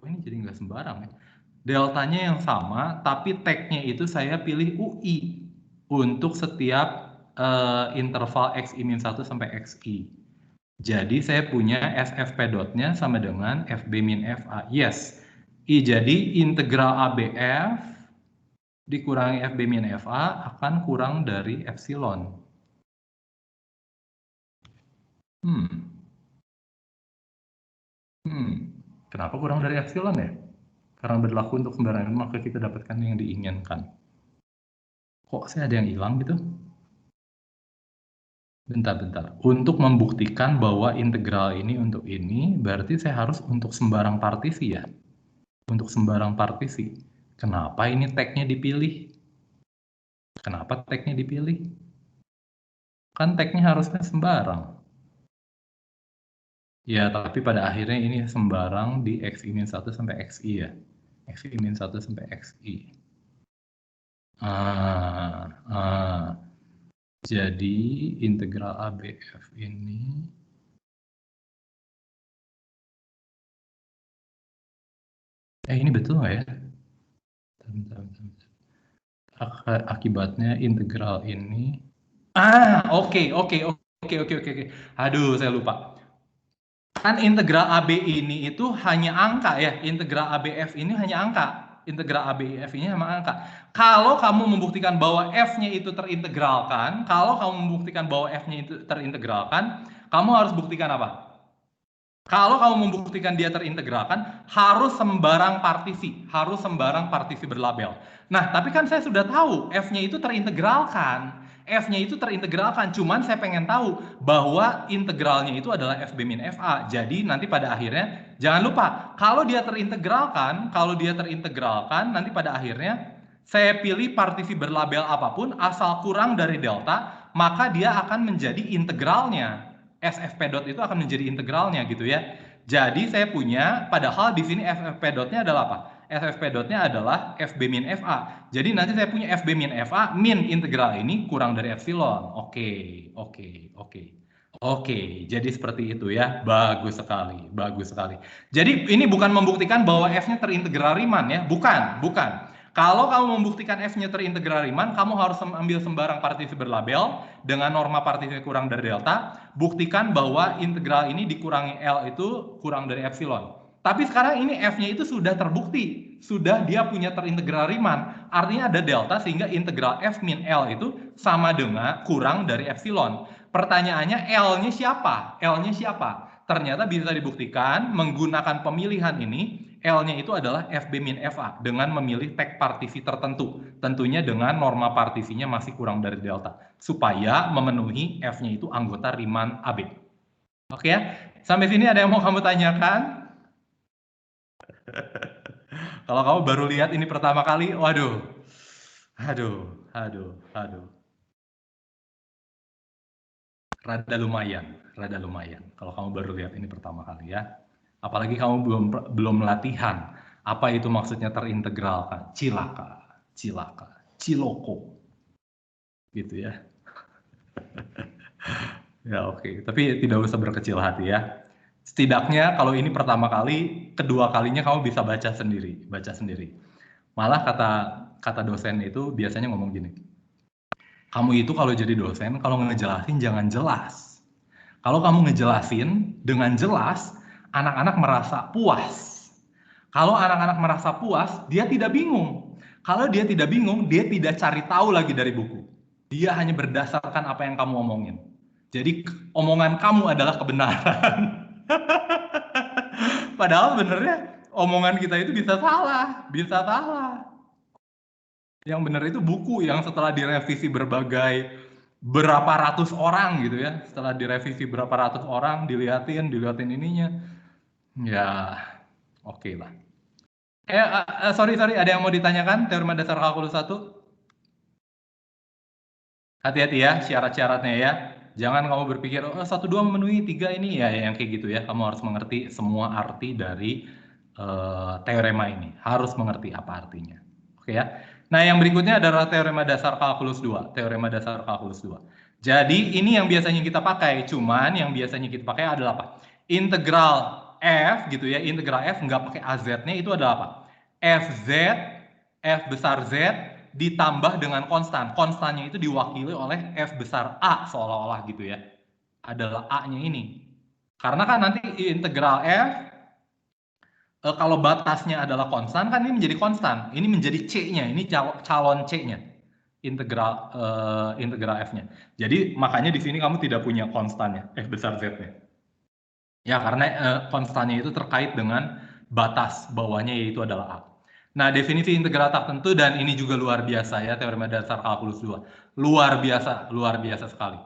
ini jadi nggak sembarang ya. Deltanya yang sama, tapi tag-nya itu saya pilih UI untuk setiap interval XI min 1 sampai XI. Jadi saya punya SFP dotnya sama dengan FB min FA. Yes. Jadi integral ABF dikurangi FB min FA akan kurang dari epsilon. Kenapa kurang dari epsilon ya? Karena berlaku untuk sembarangan, maka kita dapatkan yang diinginkan. Kok saya ada yang hilang gitu? Bentar. Untuk membuktikan bahwa integral ini untuk ini, berarti saya harus untuk sembarang partisi ya. Untuk sembarang partisi. Kenapa ini tag-nya dipilih? Kenapa tag-nya dipilih? Kan tag-nya harusnya sembarang. Ya, tapi pada akhirnya ini sembarang di XI min 1 sampai XI ya. XI min 1 sampai XI. Jadi integral ABF ini ini betul nggak ya? Bentar. Akibatnya integral ini oke. Aduh, saya lupa. Kan integral AB ini itu hanya angka ya. Integral ABF ini hanya angka. Integral ABF ini hanya angka. Kalau kamu membuktikan bahwa F-nya itu terintegralkan, kamu harus buktikan apa? Kalau kamu membuktikan dia terintegralkan, harus sembarang partisi berlabel. Nah, tapi kan saya sudah tahu F-nya itu terintegralkan. Cuman saya pengen tahu bahwa integralnya itu adalah FB min FA. Jadi nanti pada akhirnya, jangan lupa, kalau dia terintegralkan, nanti pada akhirnya saya pilih partisi berlabel apapun, asal kurang dari delta, maka dia akan menjadi integralnya. SFP dot itu akan menjadi integralnya gitu ya. Jadi saya punya, padahal di sini SFP dotnya adalah apa? SFP dotnya adalah FB min FA. Jadi nanti saya punya FB min FA min integral ini kurang dari epsilon. Oke, jadi seperti itu ya. Bagus sekali. Jadi ini bukan membuktikan bahwa F-nya terintegral Riemann ya. Bukan. Kalau kamu membuktikan F-nya terintegral Riemann, kamu harus ambil sembarang partisi berlabel dengan norma partisi kurang dari delta. Buktikan bahwa integral ini dikurangi L itu kurang dari epsilon. Tapi sekarang ini F-nya itu sudah terbukti, sudah dia punya terintegral Riemann. Artinya ada delta sehingga integral F min L itu sama dengan kurang dari epsilon. Pertanyaannya L-nya siapa? L-nya siapa? Ternyata bisa dibuktikan menggunakan pemilihan ini, L-nya itu adalah FB min FA dengan memilih tag partisi tertentu. Tentunya dengan norma partisinya masih kurang dari delta. Supaya memenuhi F-nya itu anggota Riemann AB. Oke ya? Sampai sini ada yang mau kamu tanyakan? Kalau kamu baru lihat ini pertama kali, waduh. Aduh. Rada lumayan. Kalau kamu baru lihat ini pertama kali ya. Apalagi kamu belum latihan. Apa itu maksudnya terintegralkan? Ciloko. Gitu ya. Ya oke. Tapi tidak usah berkecil hati ya. Setidaknya kalau ini pertama kali, kedua kalinya kamu bisa baca sendiri. Malah kata dosen itu biasanya ngomong gini. Kamu itu kalau jadi dosen, kalau ngejelasin jangan jelas. Kalau kamu ngejelasin dengan jelas, anak-anak merasa puas. Kalau anak-anak merasa puas, dia tidak bingung. Kalau dia tidak bingung, dia tidak cari tahu lagi dari buku. Dia hanya berdasarkan apa yang kamu omongin. Jadi omongan kamu adalah kebenaran. Padahal benernya omongan kita itu bisa salah. Yang benar itu buku yang setelah direvisi berapa ratus orang gitu ya. Setelah direvisi berapa ratus orang, diliatin ininya. Ya, oke lah. Sorry, ada yang mau ditanyakan teorema dasar kalkulus 1? Hati-hati ya syarat-syaratnya ya. Jangan kamu berpikir, 1, 2 memenuhi 3 ini ya, yang kayak gitu ya. Kamu harus mengerti semua arti dari teorema ini. Harus mengerti apa artinya. Oke ya. Nah, yang berikutnya adalah teorema dasar kalkulus 2. Jadi, ini yang biasanya kita pakai. Cuman yang biasanya kita pakai adalah apa? Integral F gitu ya. Integral F nggak pakai AZ-nya itu adalah apa? F besar Z ditambah dengan konstan. Konstannya itu diwakili oleh F besar A seolah-olah gitu ya. Adalah A-nya ini. Karena kan nanti integral F kalau batasnya adalah konstan, kan ini menjadi konstan. Ini menjadi C-nya, ini calon C-nya. Integral F-nya. Jadi makanya di sini kamu tidak punya konstannya, F besar Z-nya. Ya, karena konstannya itu terkait dengan batas bawahnya, yaitu adalah A. Nah, definisi integral tak tentu, dan ini juga luar biasa ya, teorema dasar kalkulus 2. Luar biasa sekali.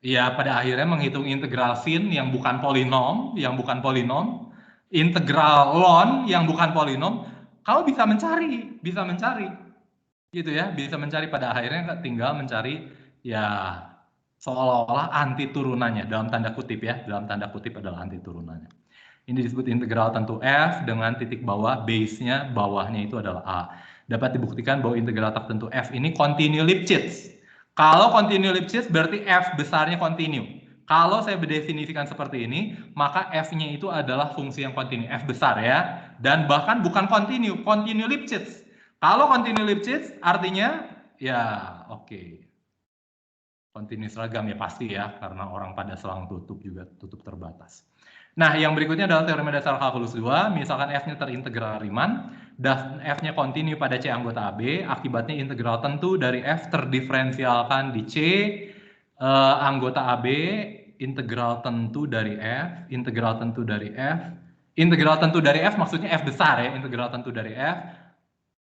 Ya, pada akhirnya menghitung integral sin yang bukan polinom, integral ln yang bukan polinom, kamu bisa mencari, gitu ya, bisa mencari. Pada akhirnya tinggal mencari ya seolah-olah anti turunannya, dalam tanda kutip adalah anti turunannya. Ini disebut integral tentu F dengan titik bawah, base-nya bawahnya itu adalah A. Dapat dibuktikan bahwa integral tertentu F ini kontinu Lipschitz. Kalau kontinu Lipschitz berarti F besarnya kontinu. Kalau saya berdefinisikan seperti ini, maka F-nya itu adalah fungsi yang kontinu, F besar ya. Dan bahkan bukan kontinu Lipschitz. Kalau kontinu Lipschitz artinya ya oke. Kontinu seragam ya pasti ya, karena orang pada selang tutup juga tutup terbatas. Nah, yang berikutnya adalah teorema dasar kalkulus 2. Misalkan F-nya terintegral Riemann, dan F-nya kontinu pada C anggota AB, akibatnya integral tentu dari F terdiferensialkan di C anggota AB, integral tentu dari F, integral tentu dari F maksudnya F besar ya, integral tentu dari F,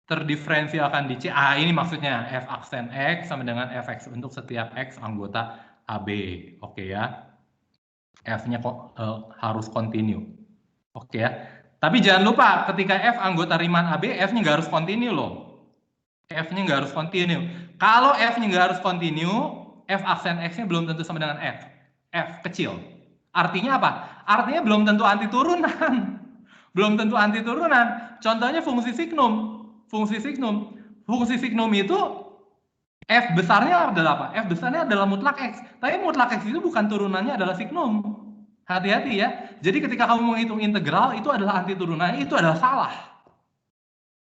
terdiferensialkan di C. Ini maksudnya F aksen X sama dengan Fx untuk setiap X anggota AB. Oke ya. F-nya harus kontinu. Oke ya. Tapi jangan lupa ketika F anggota Riemann AB, F-nya nggak harus kontinu loh. F-nya nggak harus kontinu. Kalau F-nya nggak harus kontinu, F aksen X-nya belum tentu sama dengan F. F kecil. Artinya apa? Artinya belum tentu anti turunan. Contohnya fungsi signum. Fungsi signum itu F besarnya adalah apa? F besarnya adalah mutlak X. Tapi mutlak X itu bukan turunannya adalah signum. Hati-hati ya. Jadi ketika kamu menghitung integral, itu adalah anti turunannya, itu adalah salah.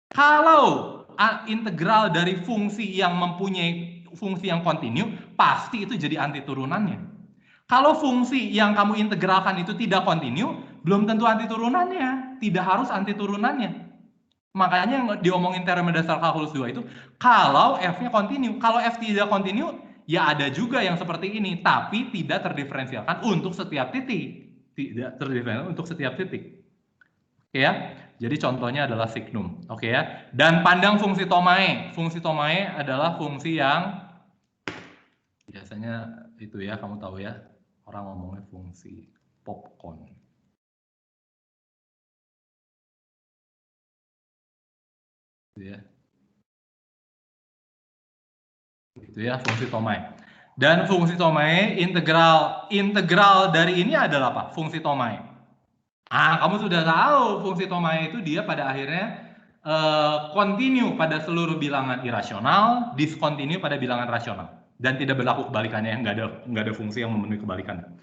Kalau integral dari fungsi yang mempunyai fungsi yang kontinu, pasti itu jadi anti turunannya. Kalau fungsi yang kamu integralkan itu tidak kontinu, belum tentu anti turunannya. tidak harus anti turunannya. Makanya yang diomongin teorema dasar kalkulus 2 itu kalau F-nya kontinu. Kalau F tidak kontinu, ya ada juga yang seperti ini, tapi tidak terdiferensialkan untuk setiap titik. Tidak terdiferensialkan untuk setiap titik. Oke ya. Jadi contohnya adalah signum. Oke ya. Dan pandang fungsi Tomae. Fungsi Tomae adalah fungsi yang biasanya itu ya, kamu tahu ya. Orang ngomongnya fungsi popcorn. Ya. Itu ya fungsi Tomae. Dan fungsi Tomae integral dari ini adalah apa? Fungsi Tomae. Kamu sudah tahu fungsi Tomae itu dia pada akhirnya kontinu pada seluruh bilangan irasional, diskontinu pada bilangan rasional, dan tidak berlaku kebalikannya. Nggak ada fungsi yang memenuhi kebalikannya.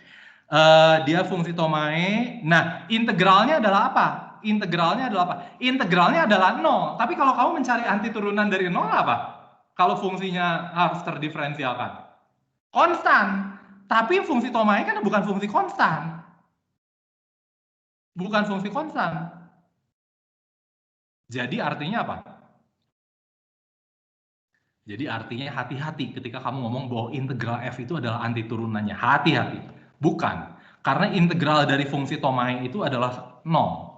Dia fungsi Tomae. Nah, integralnya adalah apa? Integralnya adalah 0. Tapi kalau kamu mencari anti turunan dari 0 apa? Kalau fungsinya harus terdiferensialkan. Konstan. Tapi fungsi Tomae kan bukan fungsi konstan. Bukan fungsi konstan. Jadi artinya apa? Jadi artinya hati-hati ketika kamu ngomong bahwa integral f itu adalah anti turunannya. Hati-hati. Bukan. Karena integral dari fungsi Tomae itu adalah 0.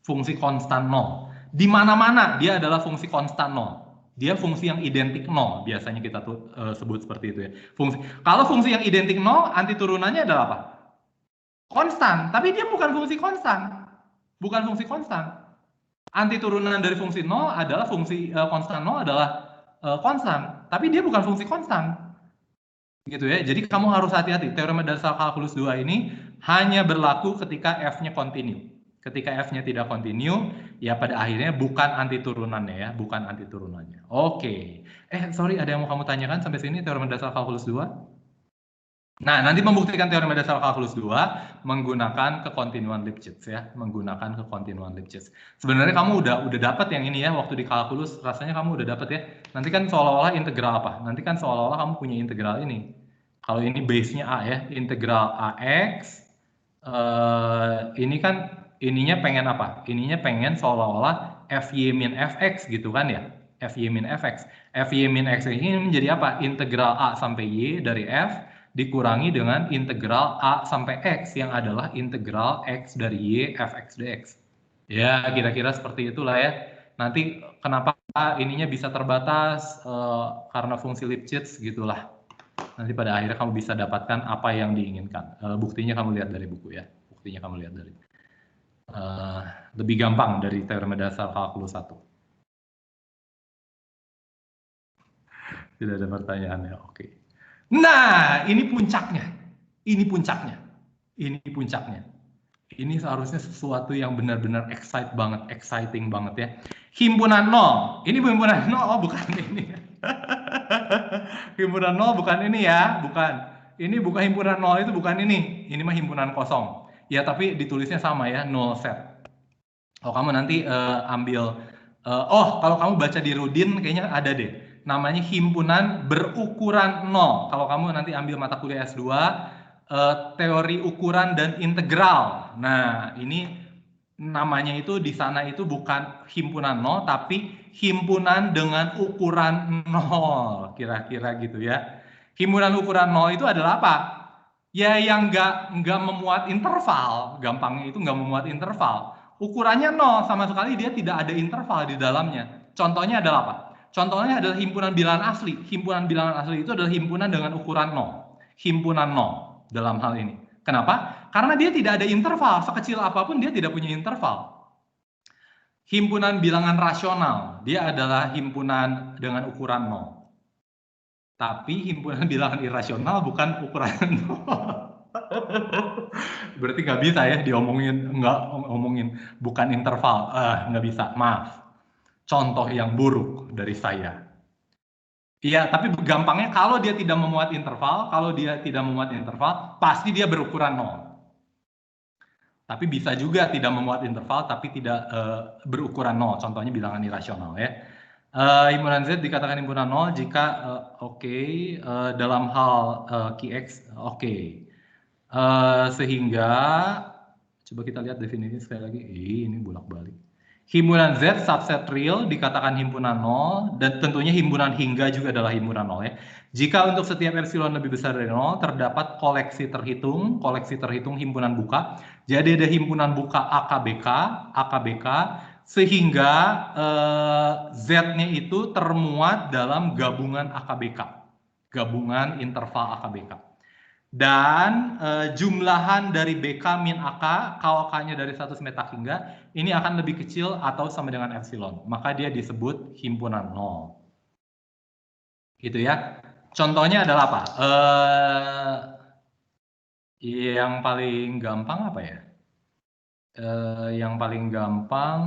Fungsi konstan 0. Di mana-mana dia adalah fungsi konstan 0. Dia fungsi yang identik 0. Biasanya kita sebut seperti itu ya. Kalau fungsi yang identik 0, anti turunannya adalah apa? Konstan. Tapi dia bukan fungsi konstan. Bukan fungsi konstan. Anti turunan dari fungsi 0 adalah fungsi konstan 0 adalah konstan, tapi dia bukan fungsi konstan. Gitu ya. Jadi kamu harus hati-hati. Teorema dasar kalkulus 2 ini hanya berlaku ketika F-nya kontinu. Ketika F-nya tidak kontinu, ya pada akhirnya bukan anti turunannya ya, bukan anti turunannya. Oke. Sorry, ada yang mau kamu tanyakan sampai sini teorema dasar kalkulus 2? Nah, nanti membuktikan teorema dasar kalkulus 2 menggunakan kekontinuan Lipschitz ya, menggunakan kekontinuan Lipschitz. Sebenarnya kamu udah dapat yang ini ya waktu di kalkulus, rasanya kamu udah dapat ya. Nanti kan seolah-olah integral apa? Nanti kan seolah-olah kamu punya integral ini. Kalau ini base-nya A ya, integral AX. Ini kan ininya pengen apa? Ininya pengen seolah-olah FY min Fx gitu kan ya. FY min Fx. FY min X ini menjadi apa? Integral A sampai Y dari F dikurangi dengan integral A sampai X yang adalah integral X dari Y Fx dx. Ya, kira-kira seperti itulah ya. Nanti kenapa ininya bisa terbatas karena fungsi Lipschitz gitulah. Nanti pada akhirnya kamu bisa dapatkan apa yang diinginkan. Buktinya kamu lihat dari buku ya. Buktinya kamu lihat dari lebih gampang dari teorema dasar kalkulus 1. Tidak ada pertanyaannya. Oke. Nah, ini puncaknya. Ini puncaknya. Ini puncaknya. Ini seharusnya sesuatu yang benar-benar exciting banget ya. Himpunan 0. Ini himpunan 0, oh bukan ini. Himpunan 0 bukan ini ya, bukan. Ini bukan himpunan 0 itu bukan ini. Ini mah himpunan kosong. Ya, tapi ditulisnya sama ya, 0 set. Oh, kamu nanti ambil kalau kamu baca di Rudin kayaknya ada deh. Namanya himpunan berukuran 0. Kalau kamu nanti ambil mata kuliah S2, teori ukuran dan integral. Nah, ini namanya itu di sana itu bukan himpunan 0, tapi himpunan dengan ukuran 0. Kira-kira gitu ya. Himpunan ukuran 0 itu adalah apa? Ya yang nggak memuat interval. Gampangnya itu nggak memuat interval. Ukurannya 0, sama sekali dia tidak ada interval di dalamnya. Contohnya adalah apa? Contohnya adalah himpunan bilangan asli. Himpunan bilangan asli itu adalah himpunan dengan ukuran 0. Himpunan 0 dalam hal ini. Kenapa? Karena dia tidak ada interval. Sekecil apapun dia tidak punya interval. Himpunan bilangan rasional. Dia adalah himpunan dengan ukuran 0. Tapi himpunan bilangan irasional bukan ukuran 0. Berarti nggak bisa ya ngomongin bukan interval. Nggak bisa, maaf. Contoh yang buruk dari saya. Iya, tapi gampangnya kalau dia tidak memuat interval, pasti dia berukuran 0. Tapi bisa juga tidak memuat interval, tapi tidak berukuran 0. Contohnya bilangan irasional ya. Himpunan Z dikatakan himpunan 0 jika dalam hal Qx oke. Sehingga Coba kita lihat definisi sekali lagi. Ini bolak-balik. Himpunan Z subset real dikatakan himpunan 0, dan tentunya himpunan hingga juga adalah himpunan 0 ya. Jika untuk setiap epsilon lebih besar dari 0, terdapat koleksi terhitung himpunan buka. Jadi ada himpunan buka AKBK, sehingga Z-nya itu termuat dalam gabungan AKBK, gabungan interval AKBK. Dan jumlahan dari BK min AK, kalau K-nya dari 100 metak hingga, ini akan lebih kecil atau sama dengan epsilon. Maka dia disebut himpunan 0. Gitu ya. Contohnya adalah apa? Yang paling gampang apa ya? Yang paling gampang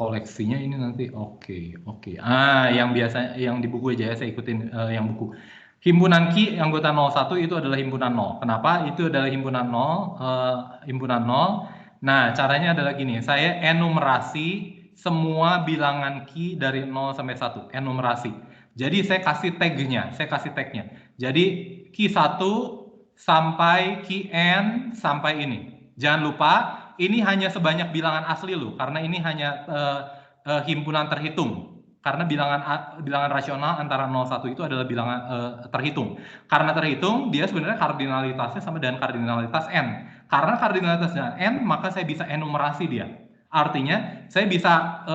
koleksinya ini nanti oke. Yang biasa yang di buku aja ya, saya ikutin yang buku. Himpunan Ki anggota 01 itu adalah himpunan 0. Kenapa? Itu adalah himpunan 0, himpunan 0. Nah, caranya adalah gini, saya enumerasi semua bilangan Ki dari 0 sampai 1, enumerasi. Jadi saya kasih tagnya. Jadi Ki 1 sampai Ki N sampai ini. Jangan lupa ini hanya sebanyak bilangan asli loh, karena ini hanya himpunan terhitung. Karena bilangan rasional antara 0,1 itu adalah bilangan terhitung. Karena terhitung, dia sebenarnya kardinalitasnya sama dengan kardinalitas N. Karena kardinalitasnya N, maka saya bisa enumerasi dia. Artinya, saya bisa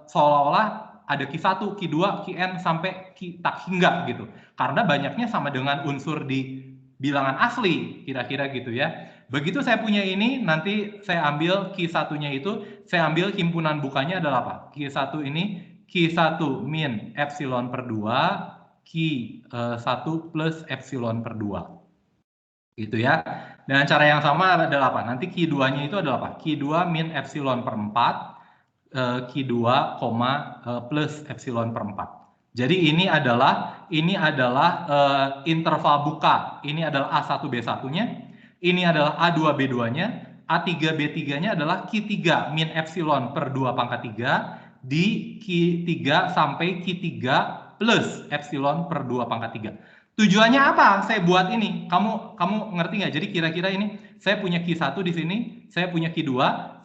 seolah-olah ada Q1, Q2, Qn sampai Q tak hingga gitu. Karena banyaknya sama dengan unsur di bilangan asli, kira-kira gitu ya. Begitu saya punya ini, nanti saya ambil Q1-nya itu, saya ambil himpunan bukanya adalah apa? Q1 ini, Q1 min epsilon per 2, Q1 plus epsilon per 2. Gitu ya. Dengan cara yang sama adalah apa? Nanti Q2-nya itu adalah apa? Q2 min epsilon per 4, Q2, plus epsilon per 4. Jadi ini adalah interval buka. Ini adalah A1B1-nya. Ini adalah A2B2-nya. A3B3-nya adalah Q3 min epsilon per 2 pangkat 3 di Q3 sampai Q3 plus epsilon per 2 pangkat 3. Tujuannya apa? Saya buat ini. Kamu ngerti nggak? Jadi kira-kira ini, saya punya Q1 di sini, saya punya Q2,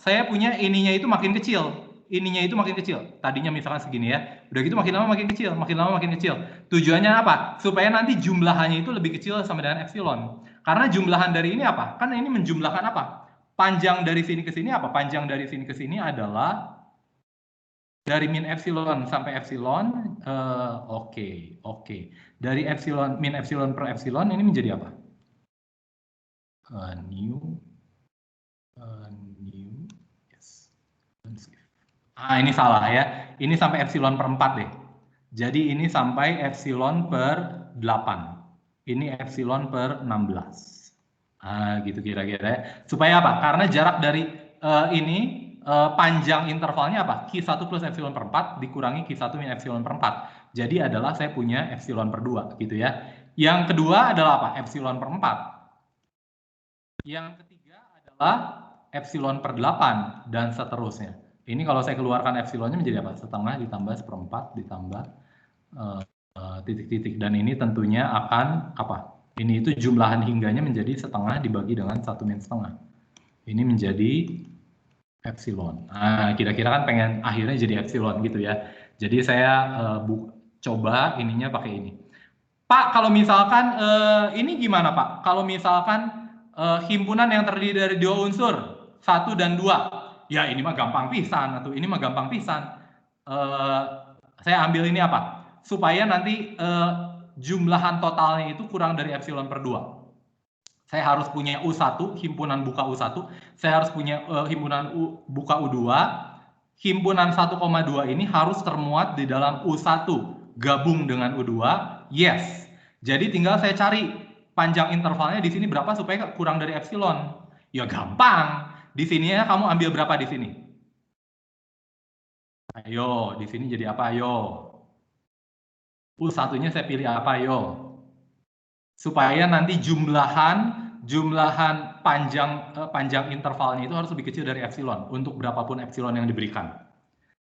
saya punya ininya itu makin kecil. Ininya itu makin kecil. Tadinya misalkan segini ya. Udah gitu makin lama makin kecil, makin lama makin kecil. Tujuannya apa? Supaya nanti jumlahannya itu lebih kecil sama dengan epsilon. Karena jumlahan dari ini apa? Kan ini menjumlahkan apa? Panjang dari sini ke sini apa? Panjang dari sini ke sini adalah dari min epsilon sampai epsilon. Oke. Dari epsilon, min epsilon per epsilon ini menjadi apa? New. Yes. Ini salah ya. Ini sampai epsilon per 4 deh. Jadi ini sampai epsilon per 8. Ini epsilon per 16. Gitu kira-kira ya. Supaya apa? Karena jarak dari ini panjang intervalnya apa? Q1 plus epsilon per 4 dikurangi Q1 min epsilon per 4. Jadi adalah saya punya epsilon per 2 gitu ya. Yang kedua adalah apa? Epsilon per 4. Yang ketiga adalah epsilon per 8 dan seterusnya. Ini kalau saya keluarkan epsilonnya menjadi apa? Setengah ditambah seperempat ditambah titik-titik. Dan ini tentunya akan apa? Ini itu jumlahan hingganya menjadi setengah dibagi dengan 1 min setengah. Ini menjadi epsilon. Kira-kira kan pengen akhirnya jadi epsilon gitu ya. Jadi saya coba ininya pakai ini. Pak, kalau misalkan ini gimana Pak? Kalau misalkan himpunan yang terdiri dari 2 unsur, 1 dan 2. Ya ini mah gampang pisan, atau ini mah gampang pisan. Saya ambil ini apa? Supaya nanti jumlahan totalnya itu kurang dari epsilon per 2. Saya harus punya U1, himpunan buka U1. Saya harus punya himpunan buka U2. Himpunan 1,2 ini harus termuat di dalam U1 gabung dengan U2. Yes. Jadi tinggal saya cari panjang intervalnya di sini berapa supaya kurang dari epsilon. Ya gampang. Di sini ya kamu ambil berapa di sini? Ayo, di sini jadi apa? Ayo. U1-nya saya pilih apa? Ayo. Supaya nanti jumlahan panjang intervalnya itu harus lebih kecil dari epsilon untuk berapapun epsilon yang diberikan.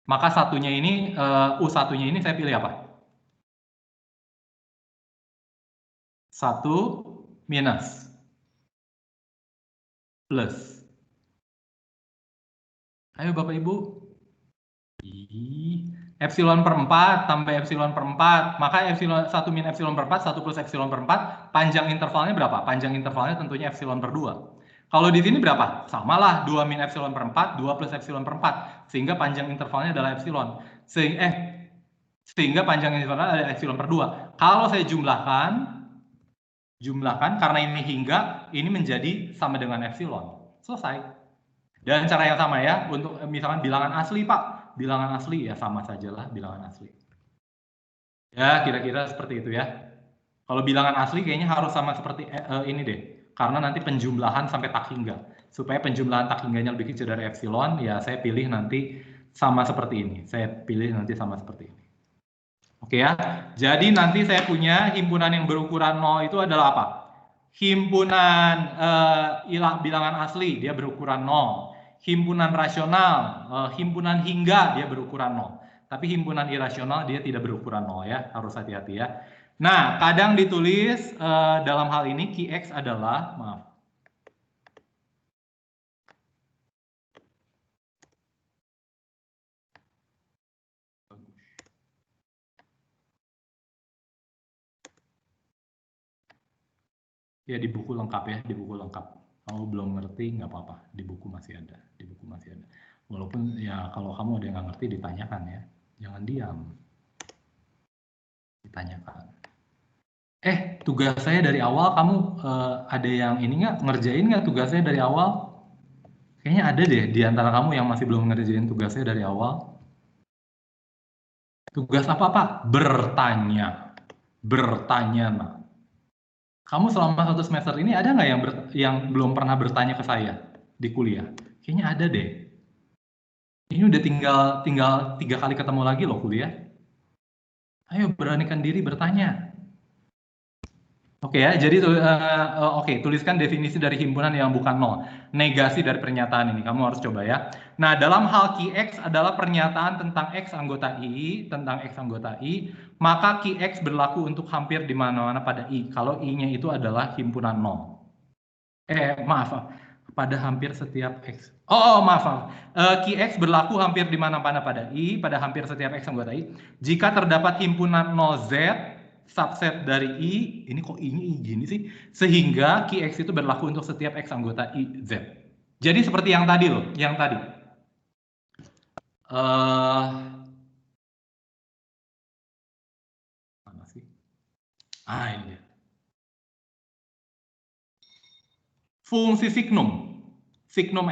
Maka U1-nya ini saya pilih apa? 1 minus plus. Ayo Bapak Ibu. Epsilon per 4 tambah epsilon per 4. Maka epsilon 1 min epsilon per 4, 1 plus epsilon per 4. Panjang intervalnya berapa? Panjang intervalnya tentunya epsilon per 2. Kalau di sini berapa? Samalah 2 min epsilon per 4, 2 plus epsilon per 4. Sehingga panjang intervalnya adalah epsilon. Sehingga panjang intervalnya adalah epsilon per 2. Kalau saya jumlahkan karena ini hingga, ini menjadi sama dengan epsilon. Selesai. Dan cara yang sama ya, untuk misalkan bilangan asli Pak. Bilangan asli ya sama sajalah bilangan asli. Ya, kira-kira seperti itu ya. Kalau bilangan asli kayaknya harus sama seperti ini deh. Karena nanti penjumlahan sampai tak hingga. Supaya penjumlahan tak hingganya lebih kecil dari epsilon, ya saya pilih nanti sama seperti ini. Saya pilih nanti sama seperti ini. Oke ya. Jadi nanti saya punya himpunan yang berukuran 0 itu adalah apa? Himpunan bilangan asli, dia berukuran 0. Himpunan rasional, himpunan hingga, dia berukuran 0. Tapi himpunan irasional, dia tidak berukuran 0 ya. Harus hati-hati ya. Nah, kadang ditulis dalam hal ini Qx adalah, maaf. Ya di buku lengkap ya, di buku lengkap. Kalau belum ngerti nggak apa-apa, di buku masih ada, di buku masih ada. Walaupun ya kalau kamu ada yang nggak ngerti ditanyakan ya, jangan diam. Ditanyakan. Tugas saya dari awal kamu ada yang ini nggak, ngerjain nggak tugasnya dari awal? Kayaknya ada deh di antara kamu yang masih belum ngerjain tugasnya dari awal. Tugas apa Pak? Bertanya. Bertanya Nak. Kamu selama 1 semester ini ada nggak yang belum pernah bertanya ke saya di kuliah? Kayaknya ada deh. Ini udah tinggal 3 kali ketemu lagi loh kuliah. Ayo beranikan diri bertanya. Oke ya, jadi tuliskan definisi dari himpunan yang bukan 0. Negasi dari pernyataan ini, kamu harus coba ya. Nah, dalam hal Qx adalah pernyataan tentang X anggota I, maka Qx berlaku untuk hampir di mana-mana pada I, kalau I-nya itu adalah himpunan 0. Maaf, pada hampir setiap X. Maaf. Qx berlaku hampir di mana-mana pada I, pada hampir setiap X anggota I, jika terdapat himpunan 0Z, subset dari I, ini kok I-nya I gini sih, sehingga Qx itu berlaku untuk setiap X anggota I, Z. Jadi seperti yang tadi loh, yang tadi. Mana sih? Ini dia. Fungsi signum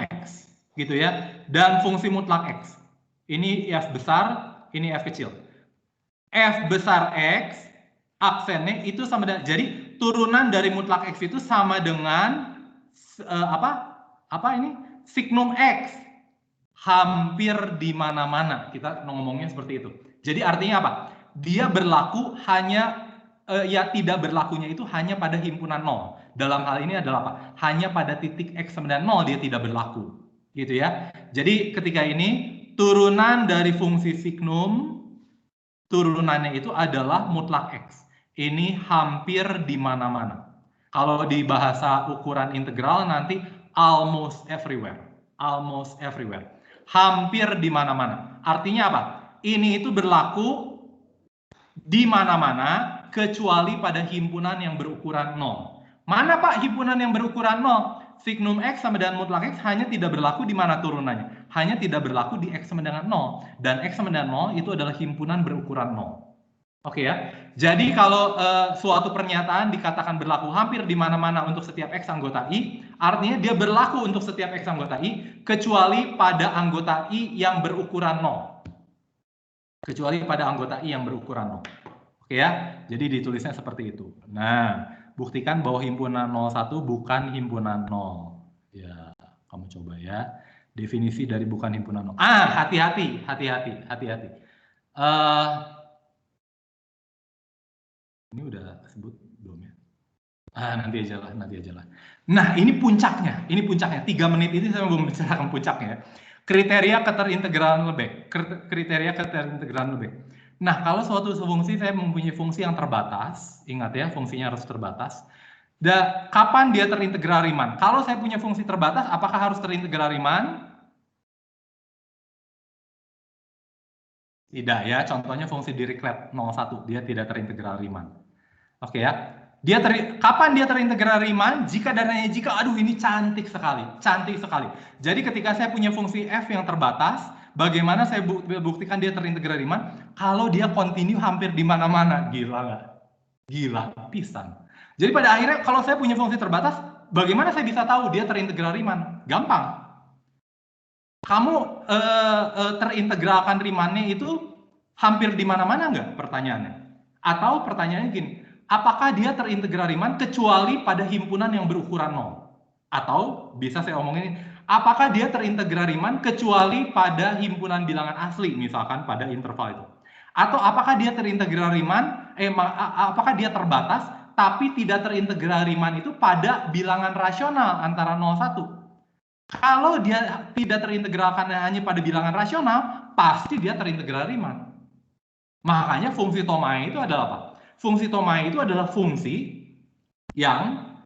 X, gitu ya, dan fungsi mutlak X. Ini F besar, ini F kecil. F besar X, aksennya itu sama dengan, jadi turunan dari mutlak X itu sama dengan signum X, hampir di mana-mana. Kita ngomongnya seperti itu. Jadi artinya apa? Dia berlaku hanya tidak berlakunya itu hanya pada himpunan 0. Dalam hal ini adalah apa? Hanya pada titik X sama dengan 0 dia tidak berlaku. Gitu ya. Jadi ketika ini turunan dari fungsi signum, turunannya itu adalah mutlak X. Ini hampir di mana-mana. Kalau di bahasa ukuran integral nanti almost everywhere. Almost everywhere. Hampir di mana-mana. Artinya apa? Ini itu berlaku di mana-mana kecuali pada himpunan yang berukuran 0. Mana Pak himpunan yang berukuran 0? Signum X sama dengan mutlak X hanya tidak berlaku di mana turunannya? Hanya tidak berlaku di X sama dengan 0. Dan X sama dengan 0 itu adalah himpunan berukuran 0. Oke ya. Jadi kalau suatu pernyataan dikatakan berlaku hampir di mana-mana untuk setiap X anggota I, artinya dia berlaku untuk setiap X anggota I, kecuali pada anggota I yang berukuran 0. Kecuali pada anggota I yang berukuran 0. Oke ya. Jadi ditulisnya seperti itu. Nah, buktikan bahwa himpunan 01 bukan himpunan 0. Ya, kamu coba ya. Definisi dari bukan himpunan 0. Hati-hati. Ini udah sebut belum ya? Nanti aja lah. Nah, ini puncaknya. 3 menit ini saya belum bicarakan puncaknya. Kriteria keterintegralan Lebesgue. Nah, kalau suatu fungsi saya mempunyai fungsi yang terbatas, ingat ya, fungsinya harus terbatas. Kapan dia terintegral Riemann? Kalau saya punya fungsi terbatas, apakah harus terintegral Riemann? Tidak ya, contohnya fungsi Dirichlet 01, dia tidak terintegral Riemann. Oke ya. Kapan dia terintegral Riemann? Jika dan hanya jika, aduh ini cantik sekali, cantik sekali. Jadi ketika saya punya fungsi f yang terbatas, bagaimana saya buktikan dia terintegral Riemann? Kalau dia kontinu hampir di mana-mana, gila nggak? Gila pisan. Jadi pada akhirnya kalau saya punya fungsi terbatas, bagaimana saya bisa tahu dia terintegral Riemann? Gampang. Kamu terintegralkan Riemann-nya itu hampir di mana-mana nggak pertanyaannya? Atau pertanyaannya gini, apakah dia terintegral Riemann kecuali pada himpunan yang berukuran 0? Atau bisa saya omongin, apakah dia terintegral Riemann kecuali pada himpunan bilangan asli, misalkan pada interval itu? Atau apakah dia terintegral Riemann, apakah dia terbatas, tapi tidak terintegral Riemann itu pada bilangan rasional antara 0, 1? Kalau dia tidak terintegralkan hanya pada bilangan rasional, pasti dia terintegral Riemann. Makanya fungsi Thomae itu adalah apa? Fungsi Thomae itu adalah fungsi yang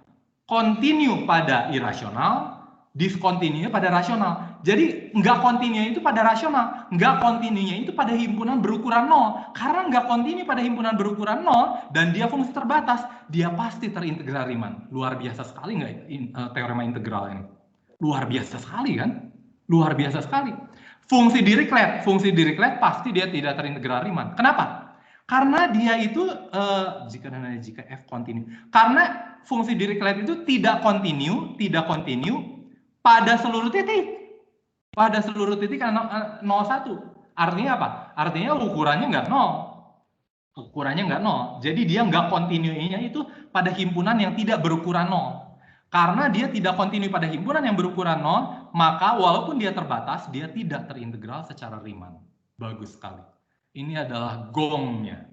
kontinu pada irasional, diskontinu pada rasional. Jadi nggak kontinunya itu pada rasional, nggak kontinunya itu pada himpunan berukuran 0. Karena nggak kontinu pada himpunan berukuran 0 dan dia fungsi terbatas, dia pasti terintegral Riemann. Luar biasa sekali nggak teorema integral ini? Luar biasa sekali kan? Luar biasa sekali. Fungsi Dirichlet pasti dia tidak terintegral Riemann. Kenapa? Karena dia itu jika f kontinu. Karena fungsi Dirichlet itu tidak kontinu pada seluruh titik. Pada seluruh titik 0,1. Artinya apa? Artinya ukurannya nggak 0. Ukurannya nggak 0. Jadi dia nggak kontinuinya itu pada himpunan yang tidak berukuran 0. Karena dia tidak kontinu pada himpunan yang berukuran 0, maka walaupun dia terbatas, dia tidak terintegral secara Riemann. Bagus sekali. Ini adalah gongnya.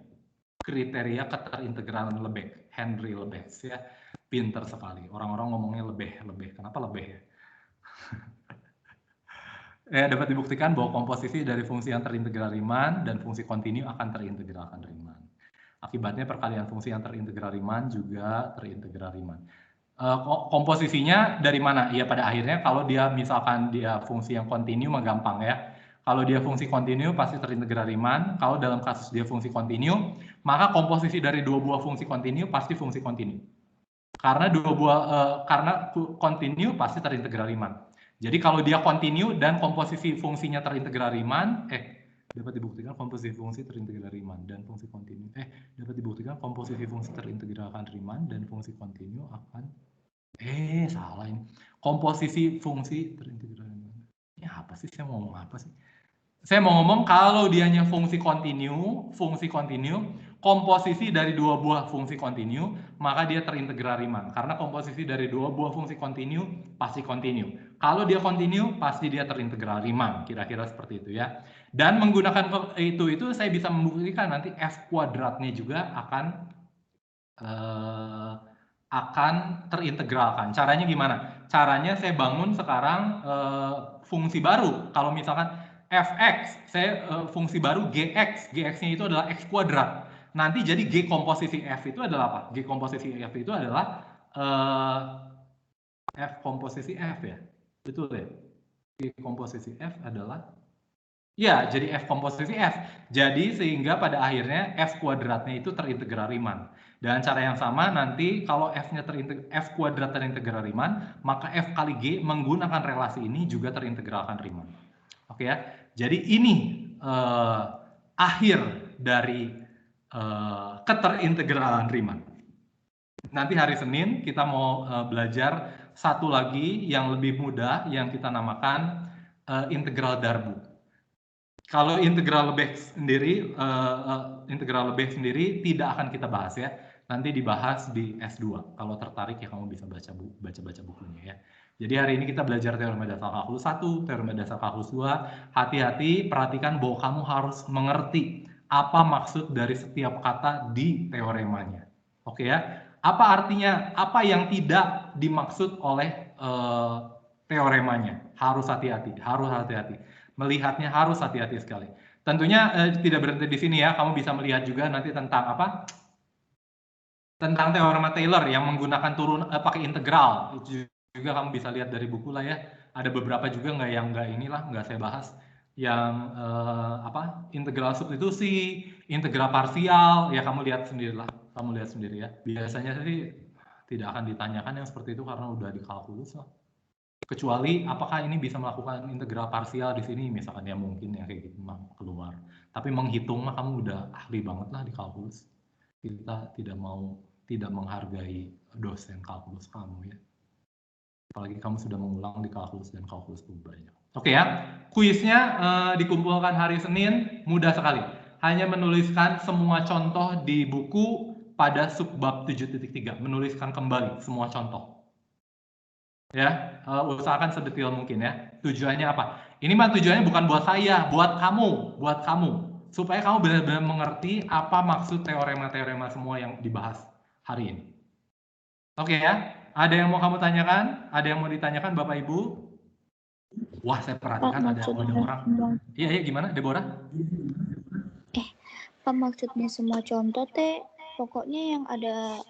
Kriteria keterintegralan Lebesgue, Henry Lebesgue ya. Pinter sekali. Orang-orang ngomongnya lebih. Kenapa lebih ya? Dapat dibuktikan bahwa komposisi dari fungsi yang terintegral Riemann dan fungsi kontinu akan terintegralkan Riemann. Akibatnya perkalian fungsi yang terintegral Riemann juga terintegral Riemann. Komposisinya dari mana? Ya pada akhirnya kalau dia misalkan dia fungsi yang kontinu mah gampang ya. Kalau dia fungsi kontinu pasti terintegral Riemann. Kalau dalam kasus dia fungsi kontinu, maka komposisi dari dua buah fungsi kontinu pasti fungsi kontinu. Karena karena kontinu pasti terintegral Riemann. Jadi kalau dia kontinu dan komposisi fungsinya terintegral Riemann, dapat dibuktikan komposisi fungsi terintegral Riemann dan fungsi kontinu. Dapat dibuktikan komposisi fungsi terintegralkan Riemann dan fungsi kontinu akan salah ini. Komposisi fungsi terintegral. Ini apa sih? Saya mau ngomong apa sih? Saya mau ngomong kalau dianya fungsi kontinu, komposisi dari dua buah fungsi kontinu, maka dia terintegral Riemann. Karena komposisi dari dua buah fungsi kontinu pasti kontinu. Kalau dia kontinu, pasti dia terintegral Riemann. Kira-kira seperti itu ya. Dan menggunakan itu saya bisa membuktikan nanti f kuadratnya juga akan terintegralkan. Caranya gimana? Caranya saya bangun sekarang fungsi baru. Kalau misalkan fx, saya fungsi baru gx. Gx-nya itu adalah x kuadrat. Nanti jadi g komposisi f itu adalah apa? G komposisi f itu adalah f komposisi f ya. Betul ya? G komposisi f adalah ya, jadi f komposisi f. Jadi sehingga pada akhirnya f kuadratnya itu terintegral Riemann. Dan cara yang sama nanti kalau f kuadrat terintegral Riemann, maka f kali g menggunakan relasi ini juga terintegralkan Riemann. Oke ya. Jadi ini akhir dari keterintegralan Riemann. Nanti hari Senin kita mau belajar satu lagi yang lebih mudah yang kita namakan integral Darboux. Kalau integral Lebesgue sendiri tidak akan kita bahas ya. Nanti dibahas di S2. Kalau tertarik ya kamu bisa baca bukunya ya. Jadi hari ini kita belajar teorema dasar kalkulus 1, teorema dasar kalkulus 2. Hati-hati, perhatikan bahwa kamu harus mengerti apa maksud dari setiap kata di teoremanya. Oke ya. Apa artinya? Apa yang tidak dimaksud oleh teoremanya? Harus hati-hati, Melihatnya harus hati-hati sekali. Tentunya tidak berhenti di sini ya, kamu bisa melihat juga nanti tentang apa? Tentang teorema Taylor yang menggunakan pakai integral. Itu juga kamu bisa lihat dari buku lah ya. Ada beberapa juga nggak saya bahas yang apa? Integral substitusi, integral parsial, ya kamu lihat sendirilah. Kamu lihat sendiri ya. Biasanya sih tidak akan ditanyakan yang seperti itu karena udah di kalkulus lah. Kecuali apakah ini bisa melakukan integral parsial di sini misalkan ya mungkin ya kayak gitu mah keluar. Tapi menghitung mah kamu udah ahli banget lah di kalkulus. Kita tidak menghargai dosen kalkulus kamu ya. Apalagi kamu sudah mengulang di kalkulus dan kalkulus itu banyak. Oke ya, kuisnya dikumpulkan hari Senin, mudah sekali. Hanya menuliskan semua contoh di buku pada subbab 7.3, menuliskan kembali semua contoh. Ya, usahakan sedetil mungkin ya. Tujuannya apa? Ini mah tujuannya bukan buat saya, buat kamu. Supaya kamu benar-benar mengerti apa maksud teorema-teorema semua yang dibahas hari ini. Oke ya, ada yang mau kamu tanyakan? Ada yang mau ditanyakan Bapak Ibu? Wah, saya perhatikan ada orang. Iya, gimana Deborah? Apa maksudnya semua contoh teh? Pokoknya yang ada